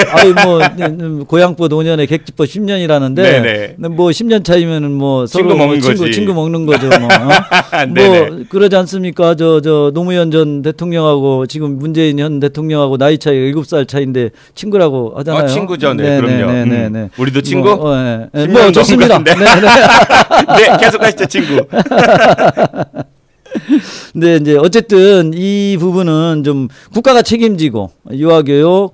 고향법 5년에 객지법 10년이라는데 뭐 10년 차이면은 뭐 친구 서로 먹는 거지. 친구 먹는 거죠. 뭐 그러지 않습니까? 저 노무현 전 대통령하고 지금 문재인 현 대통령하고 나이 차이가 7살 차이인데 친구라고 하잖아요. 친구죠. 네, 그럼요. 네. 우리도 친구? 뭐 좋습니다. 네, 계속 하시죠, 친구. 네, 이제 어쨌든 이 부분은 좀 국가가 책임지고 유아교육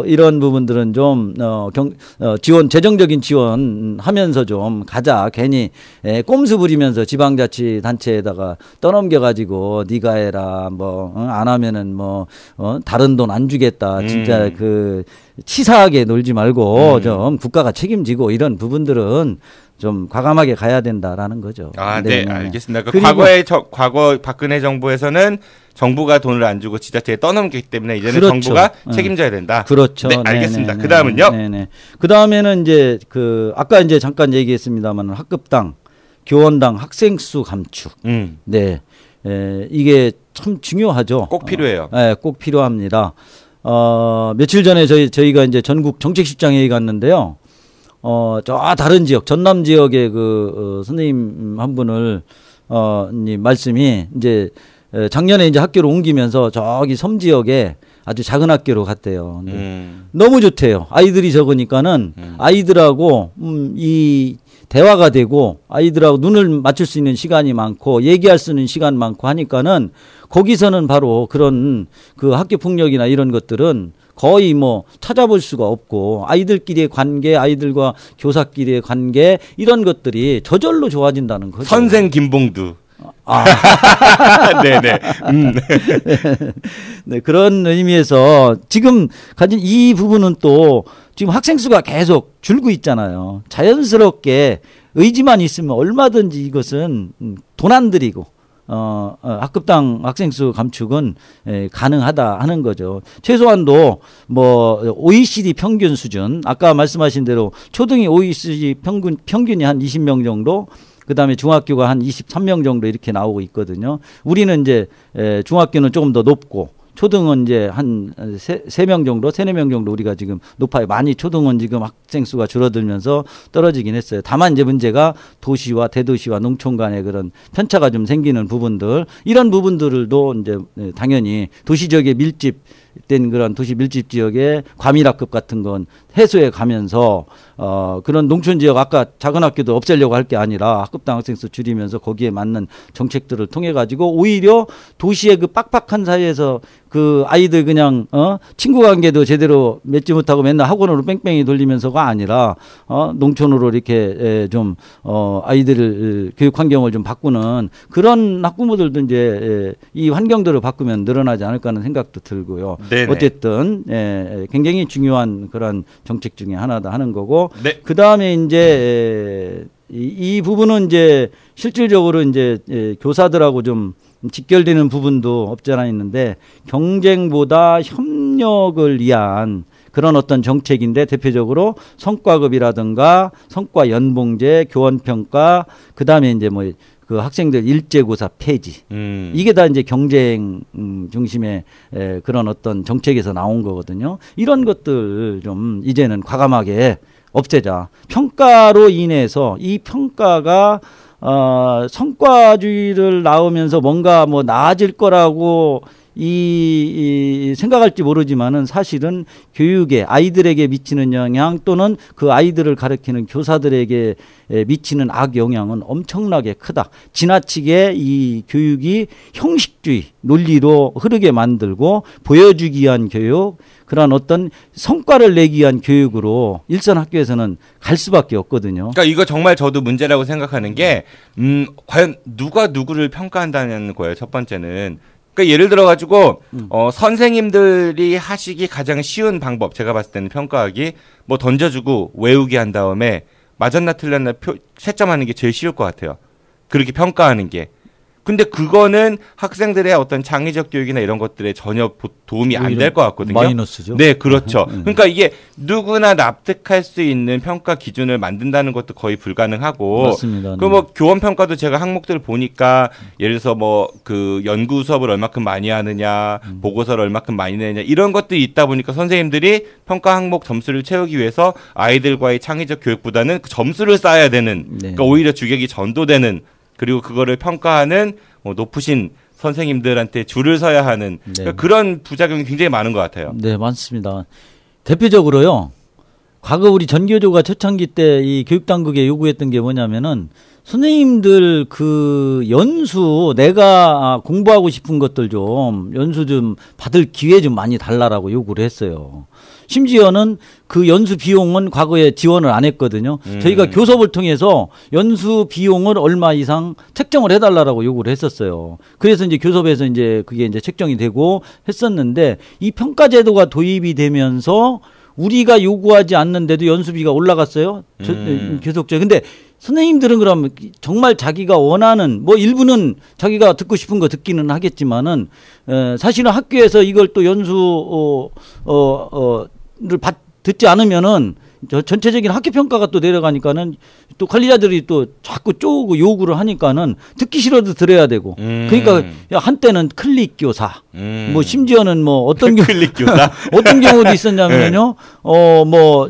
이런 부분들은 좀 재정적인 지원하면서 좀 가자. 괜히 꼼수 부리면서 지방자치단체에다가 떠넘겨 가지고 네가 해라 뭐 안 하면은 뭐 다른 돈 안 주겠다. 진짜 치사하게 놀지 말고 좀 국가가 책임지고 이런 부분들은 좀 과감하게 가야 된다라는 거죠. 네, 알겠습니다. 과거 박근혜 정부에서는 정부가 돈을 안 주고 지자체에 떠넘겼기 때문에 이제는 정부가 책임져야 된다. 그렇죠. 네, 알겠습니다. 그 다음은요? 그 다음에는 이제 아까 이제 잠깐 얘기했습니다만 학급당, 교원당 학생 수 감축. 네, 이게 참 중요하죠. 꼭 필요해요. 네, 꼭 필요합니다. 며칠 전에 저희가 이제 전국 정책실장회의 갔는데요. 저 다른 지역, 전남 지역의 선생님 한 분을, 님 말씀이 이제 작년에 이제 학교를 옮기면서 저기 섬 지역에 아주 작은 학교로 갔대요. 너무 좋대요. 아이들이 적으니까는 아이들하고 이 대화가 되고 아이들하고 눈을 맞출 수 있는 시간이 많고 얘기할 수 있는 시간 많고 하니까는 거기서는 바로 그런 그 학교 폭력이나 이런 것들은 거의 뭐 찾아볼 수가 없고 아이들끼리의 관계, 아이들과 교사끼리의 관계 이런 것들이 저절로 좋아진다는 거죠. 선생 김봉두. 네네. 네, 그런 의미에서 지금 가진 이 부분은 또 지금 학생 수가 계속 줄고 있잖아요. 자연스럽게 의지만 있으면 얼마든지 이것은 돈 안 들이고 학급당 학생 수 감축은 가능하다 하는 거죠. 최소한도 뭐 OECD 평균 수준, 아까 말씀하신 대로 초등이 OECD 평균이 한 20명 정도, 그 다음에 중학교가 한 23명 정도 이렇게 나오고 있거든요. 우리는 이제 중학교는 조금 더 높고 초등은 이제 한 3명 정도, 4명 정도 우리가 지금 높아요. 많이 초등은 지금 학생 수가 줄어들면서 떨어지긴 했어요. 다만 이제 문제가 도시와 대도시와 농촌 간의 그런 편차가 좀 생기는 부분들, 이런 부분들도 이제 당연히 도시 지역에 밀집된 그런 도시 밀집 지역의 과밀학급 같은 건 해소해 가면서 그런 농촌 지역 아까 작은 학교도 없애려고 할 게 아니라 학급당 학생 수 줄이면서 거기에 맞는 정책들을 통해 가지고 오히려 도시의 그 빡빡한 사이에서 그 아이들 그냥 친구 관계도 제대로 맺지 못하고 맨날 학원으로 뺑뺑이 돌리면서가 아니라 농촌으로 이렇게 좀 아이들을 교육 환경을 좀 바꾸는 그런 학부모들도 이제 이 환경들을 바꾸면 늘어나지 않을까 하는 생각도 들고요. 네네. 어쨌든 굉장히 중요한 그런 정책 중에 하나다 하는 거고. 네. 그 다음에 이제 이 부분은 이제 실질적으로 이제 교사들하고 좀 직결되는 부분도 없지 않아 있는데 경쟁보다 협력을 위한 그런 어떤 정책인데 대표적으로 성과급이라든가 성과 연봉제, 교원평가, 그 다음에 이제 뭐 그 학생들 일제고사 폐지. 이게 다 이제 경쟁 중심의 그런 어떤 정책에서 나온 거거든요. 이런 것들 좀 이제는 과감하게 없애자. 평가로 인해서 이 평가가 성과주의를 낳으면서 뭔가 뭐 나아질 거라고 이 생각할지 모르지만은 사실은 교육에 아이들에게 미치는 영향 또는 그 아이들을 가르치는 교사들에게 미치는 악영향은 엄청나게 크다. 지나치게 이 교육이 형식주의 논리로 흐르게 만들고 보여주기 위한 교육, 그런 어떤 성과를 내기 위한 교육으로 일선 학교에서는 갈 수밖에 없거든요. 그러니까 이거 정말 저도 문제라고 생각하는 게 과연 누가 누구를 평가한다는 거예요. 첫 번째는. 그러니까 예를 들어 가지고 선생님들이 하시기 가장 쉬운 방법, 제가 봤을 때는 평가하기 뭐 던져주고 외우기 한 다음에 맞았나 틀렸나 채점하는 게 제일 쉬울 것 같아요. 그렇게 평가하는 게. 근데 그거는 학생들의 어떤 창의적 교육이나 이런 것들에 전혀 도움이 안 될 것 같거든요. 마이너스죠. 네, 그렇죠. 그러니까 이게 누구나 납득할 수 있는 평가 기준을 만든다는 것도 거의 불가능하고. 맞습니다. 그 뭐 교원 평가도 제가 항목들을 보니까 예를 들어서 뭐 그 연구 수업을 얼마큼 많이 하느냐, 보고서를 얼마큼 많이 내냐 이런 것들이 있다 보니까 선생님들이 평가 항목 점수를 채우기 위해서 아이들과의 창의적 교육보다는 그 점수를 쌓아야 되는. 네. 그러니까 오히려 주객이 전도되는. 그리고 그거를 평가하는 높으신 선생님들한테 줄을 서야 하는 그러니까 그런 부작용이 굉장히 많은 것 같아요. 네, 많습니다. 대표적으로요. 과거 우리 전교조가 초창기 때 이 교육당국에 요구했던 게 뭐냐면은 선생님들 그 연수 내가 공부하고 싶은 것들 좀 연수 좀 받을 기회 좀 많이 달라라고 요구를 했어요. 심지어는 그 연수 비용은 과거에 지원을 안 했거든요. 저희가 교섭을 통해서 연수 비용을 얼마 이상 책정을 해달라고 요구를 했었어요. 그래서 이제 교섭에서 이제 그게 이제 책정이 되고 했었는데 이 평가제도가 도입이 되면서 우리가 요구하지 않는데도 연수비가 올라갔어요. 계속적으로. 근데 선생님들은 그럼 정말 자기가 원하는 뭐 일부는 자기가 듣고 싶은 거 듣기는 하겠지만은 사실은 학교에서 이걸 또 연수를 듣지 않으면은 전체적인 학교 평가가 또 내려가니까는 또 관리자들이 또 자꾸 쪼고 요구를 하니까는 듣기 싫어도 들어야 되고. 그러니까 야, 한때는 클릭 교사. 뭐 심지어는 뭐 어떤 경우 클릭 교사 어떤 경우도 있었냐면요. 뭐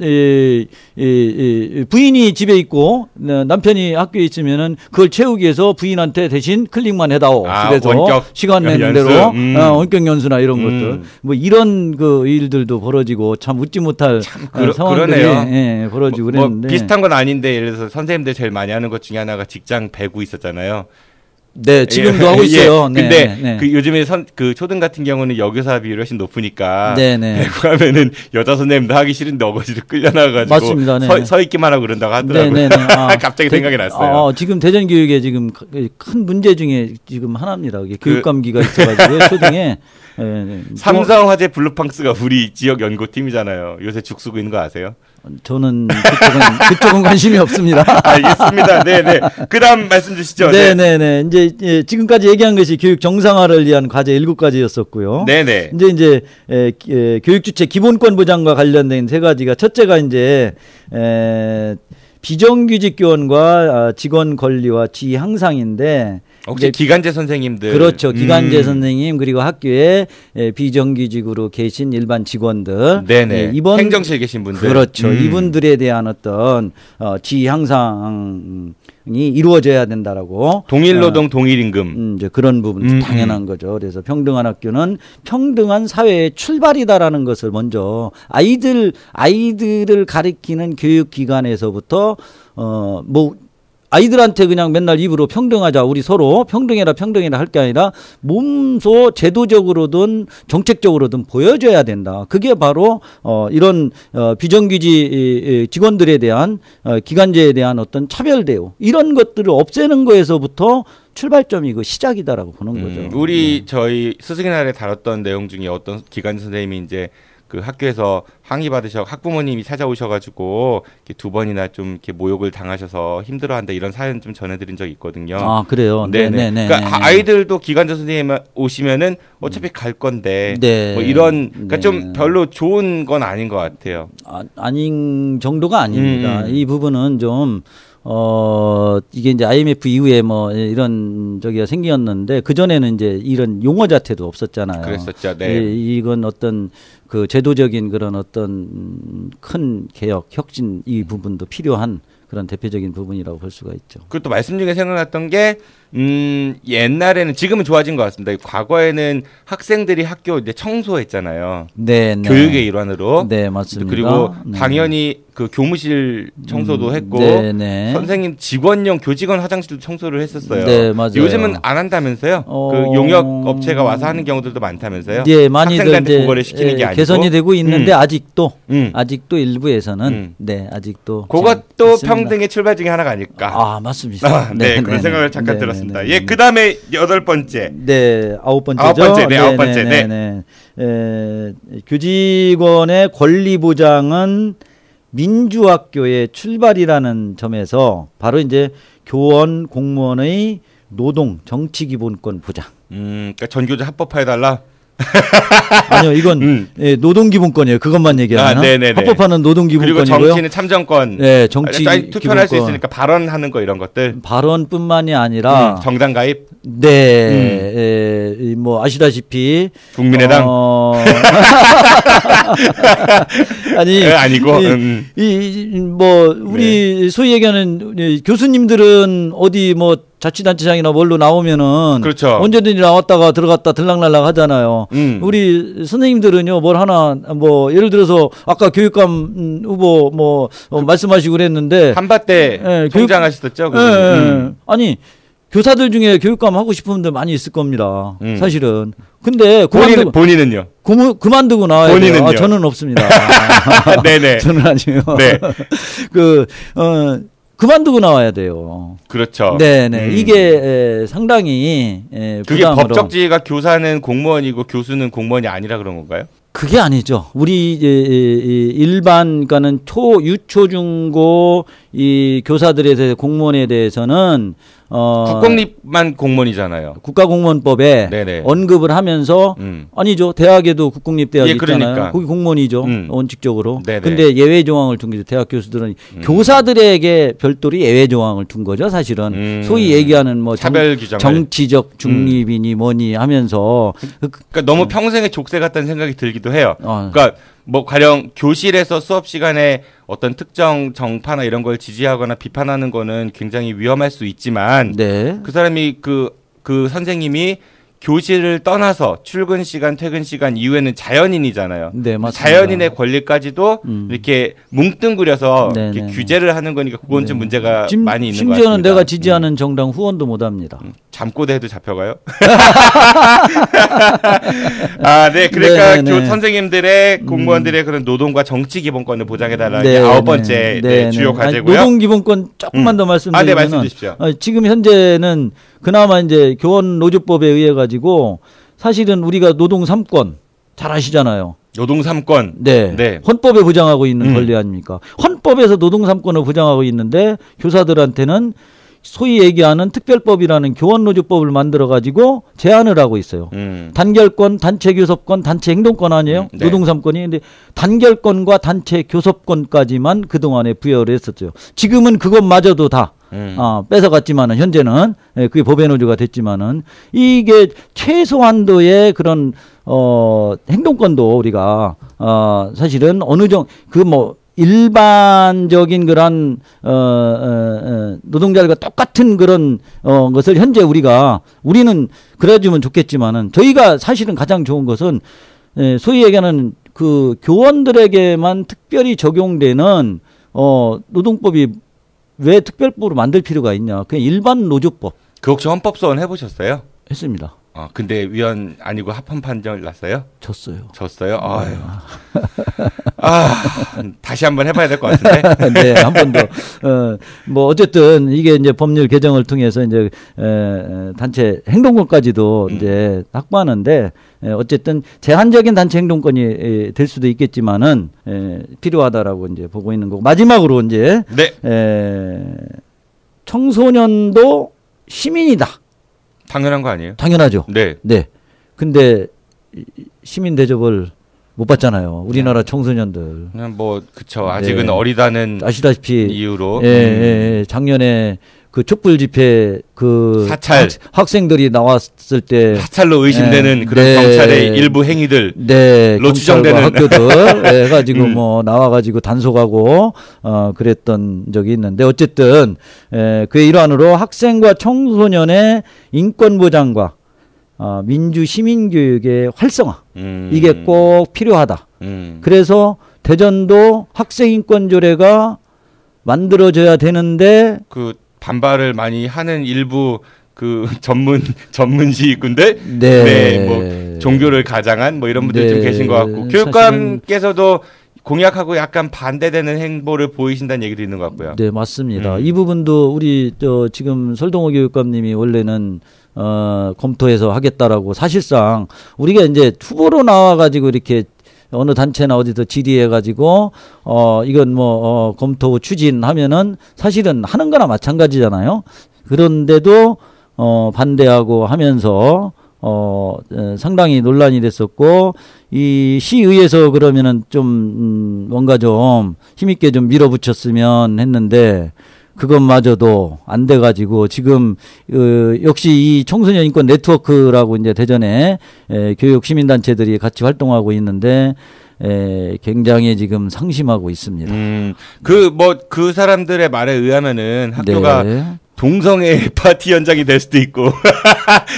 부인이 집에 있고 남편이 학교에 있으면은 그걸 채우기 위해서 부인한테 대신 클릭만 해다오. 집에서 원격 시간 내는 연수. 대로 원격 연수나 이런 것들. 뭐 이런 그 일들도 벌어지고 참 웃지 못할 상황들이 예, 벌어지고 그랬는데. 뭐 비슷한 건 아닌데 예를 들어서 선생님들 제일 많이 하는 것 중에 하나가 직장 배구 있었잖아요. 네, 지금도 하고 있어요. 네, 근데 네. 그 요즘에 그 초등 같은 경우는 여교사 비율이 훨씬 높으니까 네, 네. 배구하면은 여자 선생님도 하기 싫은데 어거지로 끌려나가가지고 맞습니다. 네. 서 있기만 하고 그런다고 하더라고요. 네, 네, 네. 갑자기 생각이 났어요. 지금 대전 교육에 지금 큰 문제 중에 지금 하나입니다. 교육감기가 있어가지고 초등에 삼성화재 블루팡스가 우리 지역 연구팀이잖아요. 요새 죽 쓰고 있는 거 아세요? 저는 그쪽은 관심이 없습니다. 알겠습니다. 네네. 그다음 말씀 주시죠. 네네네. 이제 지금까지 얘기한 것이 교육 정상화를 위한 과제 7가지였었고요. 네네. 이제 교육 주체 기본권 보장과 관련된 3가지가 첫째가 이제 비정규직 교원과 직원 권리와 지위 향상인데. 혹시 기간제 선생님들. 그렇죠. 기간제 선생님 그리고 학교에 비정규직으로 계신 일반 직원들. 네네. 행정실 계신 분들. 그렇죠. 이분들에 대한 어떤 지위 향상이 이루어져야 된다라고. 동일노동 동일임금. 이제 그런 부분 당연한 거죠. 그래서 평등한 학교는 평등한 사회의 출발이다라는 것을 먼저 아이들을 가리키는 교육기관에서부터 뭐 아이들한테 그냥 맨날 입으로 평등하자 우리 서로 평등해라 할 게 아니라 몸소 제도적으로든 정책적으로든 보여줘야 된다. 그게 바로 이런 비정규직 직원들에 대한 기간제에 대한 어떤 차별 대우 이런 것들을 없애는 거에서부터 출발점이고 시작이다라고 보는 거죠. 우리 저희 스승의 날에 다뤘던 내용 중에 어떤 기간 선생님이 이제 그 학교에서 항의 받으셔 학부모님이 찾아오셔가지고 이렇게 2번이나 좀 이렇게 모욕을 당하셔서 힘들어한다 이런 사연 좀 전해드린 적이 있거든요. 아 그래요. 네네. 그러니까 아이들도 기간제 선생님 오시면은 어차피 갈 건데 뭐 이런 그러니까 좀 별로 좋은 건 아닌 것 같아요. 아닌 정도가 아닙니다. 이 부분은 좀. 이게 이제 IMF 이후에 뭐 이런 저기가 생겼는데 그전에는 이제 이런 용어 자체도 없었잖아요. 그랬었죠. 네. 이건 어떤 그 제도적인 그런 어떤 큰 개혁, 혁신 이 부분도 필요한 그런 대표적인 부분이라고 볼 수가 있죠. 그리고 또 말씀 중에 생각났던 게 옛날에는 지금은 좋아진 것 같습니다. 과거에는 학생들이 학교 이제 청소했잖아요. 네, 교육의 일환으로. 네, 맞습니다. 그리고 당연히 그 교무실 청소도 했고 선생님 직원용 교직원 화장실도 청소를 했었어요. 네, 맞아요. 요즘은 안 한다면서요? 그 용역 업체가 와서 하는 경우들도 많다면서요? 네, 많이들 학생들한테 그거를 시키는 게 아니고 개선이 되고 있는데 아직도 일부에서는 아직도 그것도 평등의 출발 중에 하나가 아닐까? 맞습니다. 네, 그런 생각을 잠깐 들었습니다. 예, 그다음에 8번째. 네, 9번째죠. 9번째. 교직원의 권리 보장은 민주학교의 출발이라는 점에서 바로 이제 교원 공무원의 노동 정치 기본권 보장. 그러니까 전교조 합법화해달라. 아니요, 이건 노동기본권이에요. 그것만 얘기하면 합법화는 노동기본권이고요. 그리고 정치는 참정권. 네, 정치 투표할 수 있으니까 발언하는 거 이런 것들. 발언뿐만이 아니라 정당 가입. 네, 뭐 아시다시피 국민의당. 아니 아니고 뭐 우리 소위 얘기하는 교수님들은 어디 뭐 자치단체장이나 뭘로 나오면은 그렇죠. 언제든지 나왔다가 들어갔다 들락날락 하잖아요. 우리 선생님들은요 뭘 하나 뭐 예를 들어서 아까 교육감 후보 뭐 말씀하시고 그랬는데 한밭대 총장하셨었죠. 아니 교사들 중에 교육감 하고 싶은 분들 많이 있을 겁니다. 사실은. 근데 본인은요? 그만두고 나와야 본인은요? 돼요. 저는 없습니다. 네네. 저는 아니에요. 네. 그만두고 나와야 돼요. 그렇죠. 네네. 이게 상당히 그게 부담으로. 법적 지위가 교사는 공무원이고 교수는 공무원이 아니라 그런 건가요? 그게 아니죠. 우리 일반 그러니까는 유초중고 이 교사들에 대해 공무원에 대해서는 국공립만 공무원이잖아요. 국가공무원법에 네네. 언급을 하면서 아니죠. 대학에도 국공립대학이 예, 있잖아요. 그러니까. 거기 공무원이죠. 원칙적으로. 네네. 근데 예외 조항을 둔 거죠. 대학 교수들은 교사들에게 별도로 예외 조항을 둔 거죠. 사실은 소위 얘기하는 뭐 차별 규정을. 정치적 중립이니 뭐니 하면서 그러니까 너무 평생의 족쇄 같다는 생각이 들기도 해요. 그러니까 뭐 가령 교실에서 수업 시간에 어떤 특정 정파나 이런 걸 지지하거나 비판하는 거는 굉장히 위험할 수 있지만 네. 그 사람이 그 선생님이 교실을 떠나서 출근 시간, 퇴근 시간 이후에는 자연인이잖아요. 네, 맞습니다. 자연인의 권리까지도 이렇게 뭉뚱그려서 네, 이렇게 네. 규제를 하는 거니까 그건 좀 문제가 많이 있는 것 같습니다. 심지어는 내가 지지하는 정당 후원도 못합니다. 잠꼬대도 잡혀가요? 아, 네. 그러니까 네, 네. 선생님들의 공무원들의 그런 노동과 정치 기본권을 보장해달라는 네, 게 아홉 네. 번째 네, 주요 네. 과제고요. 노동 기본권 조금만 더 말씀드리면 네, 말씀 주십시오. 지금 현재는 그나마 이제 교원 노조법에 의해 가지고 사실은 우리가 노동 3권 잘 아시잖아요. 노동 3권. 네. 네. 헌법에 보장하고 있는 권리 아닙니까? 헌법에서 노동 3권을 보장하고 있는데 교사들한테는 소위 얘기하는 특별법이라는 교원노조법을 만들어 가지고 제한을 하고 있어요. 단결권, 단체 교섭권, 단체 행동권 아니에요? 네. 노동 3권이. 근데 단결권과 단체 교섭권까지만 그동안에 부여를 했었죠. 지금은 그것마저도 다 뺏어갔지만은 현재는 그게 법의 노조가 됐지만은 이게 최소한도의 그런 행동권도 우리가 사실은 어느 정도 그 뭐 일반적인 그런 노동자들과 똑같은 그런 것을 현재 우리는 그래주면 좋겠지만은 저희가 사실은 가장 좋은 것은 소위 얘기하는 그 교원들에게만 특별히 적용되는 노동법이 왜 특별법으로 만들 필요가 있냐? 그냥 일반 노조법. 그 혹시 헌법소원 해보셨어요? 했습니다. 근데 위원 아니고 합헌 판정 났어요? 졌어요? 아유. 다시 한번 해봐야 될 것 같은데. 네, 한 번 더. 뭐 어쨌든 이게 이제 법률 개정을 통해서 이제 단체 행동권까지도 이제 확보하는데 어쨌든 제한적인 단체 행동권이 될 수도 있겠지만은 필요하다라고 이제 보고 있는 거고 마지막으로 이제 청소년도 시민이다. 당연한 거 아니에요? 당연하죠. 네. 네. 근데 시민 대접을 못 받잖아요. 우리나라 청소년들. 그냥 뭐 그쵸. 아직은 어리다는 아시다시피 이유로. 작년에 그 촛불 집회 그 사찰 학생들이 나왔을 때 사찰로 의심되는 그런 경찰의 일부 행위들 로 추정되는 학교들 해가지고 뭐 나와가지고 단속하고 그랬던 적이 있는데 어쨌든 그의 일환으로 학생과 청소년의 인권 보장과 민주 시민 교육의 활성화 이게 꼭 필요하다. 그래서 대전도 학생 인권 조례가 만들어져야 되는데 그 반발을 많이 하는 일부 그 전문지휘꾼들, 뭐 종교를 가장한 뭐 이런 분들 좀 계신 것 같고 교육감께서도 공약하고 약간 반대되는 행보를 보이신다는 얘기도 있는 것 같고요. 네, 맞습니다. 이 부분도 우리 지금 설동호 교육감님이 원래는 검토해서 하겠다라고 사실상 우리가 이제 후보로 나와가지고 이렇게 어느 단체나 어디서 질의해가지고 이건 뭐 검토 추진하면은 사실은 하는 거나 마찬가지잖아요. 그런데도 반대하고 하면서 상당히 논란이 됐었고 이 시의회에서 그러면은 좀 뭔가 좀 힘있게 좀 밀어붙였으면 했는데 그것마저도 안 돼가지고 지금 역시 이 청소년 인권 네트워크라고 이제 대전에 교육 시민단체들이 같이 활동하고 있는데 굉장히 지금 상심하고 있습니다. 그 사람들의 말에 의하면은 학교가 동성애 파티 현장이 될 수도 있고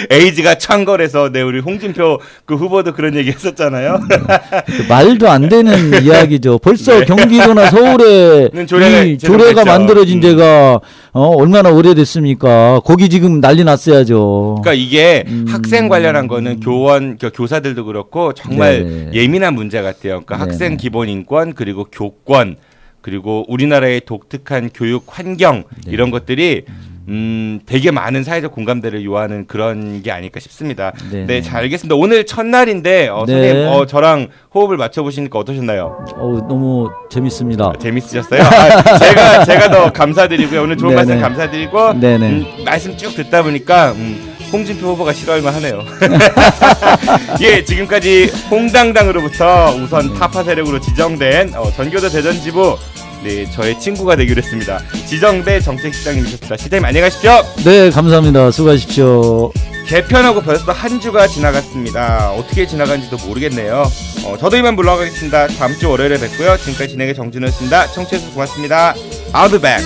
에이즈가 창궐해서 우리 홍준표 그 후보도 그런 얘기 했었잖아요. 말도 안 되는 이야기죠. 벌써 경기도나 서울에 이 조례가 만들어진 데가 얼마나 오래됐습니까? 거기 지금 난리 났어야죠. 그러니까 이게 학생 관련한 거는 교사들도 그렇고 정말 예민한 문제 같아요. 그러니까 학생 기본 인권 그리고 교권 그리고 우리나라의 독특한 교육 환경 이런 것들이 되게 많은 사회적 공감대를 요하는 그런 게 아닐까 싶습니다. 네, 네, 잘 알겠습니다. 오늘 첫날인데 네. 선생님 저랑 호흡을 맞춰보시니까 어떠셨나요? 너무 재밌습니다. 재밌으셨어요? 제가 더 감사드리고요. 오늘 좋은 말씀 감사드리고 말씀 쭉 듣다 보니까 홍준표 후보가 싫어할만 하네요. 예, 지금까지 홍당당으로부터 우선 타파 세력으로 지정된 전교도 대전지부 저의 친구가 되기로 했습니다. 지정대 정책실장님이셨습니다. 시장님 안녕하십시오. 네, 감사합니다. 수고하십시오. 개편하고 벌써 한 주가 지나갔습니다. 어떻게 지나간지도 모르겠네요. 저도 이만 물러가겠습니다. 다음 주 월요일에 뵙고요. 지금까지 진행의 정준호였습니다. 청취해주셔서 고맙습니다. I'll be back.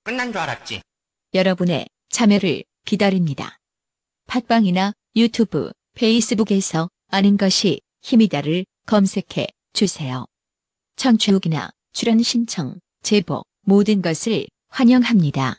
끝난 줄 알았지. 여러분의 참여를 기다립니다. 팟빵이나 유튜브, 페이스북에서 아는 것이 힘이다를 검색해 주세요. 청취 후기나 출연 신청, 제보 모든 것을 환영합니다.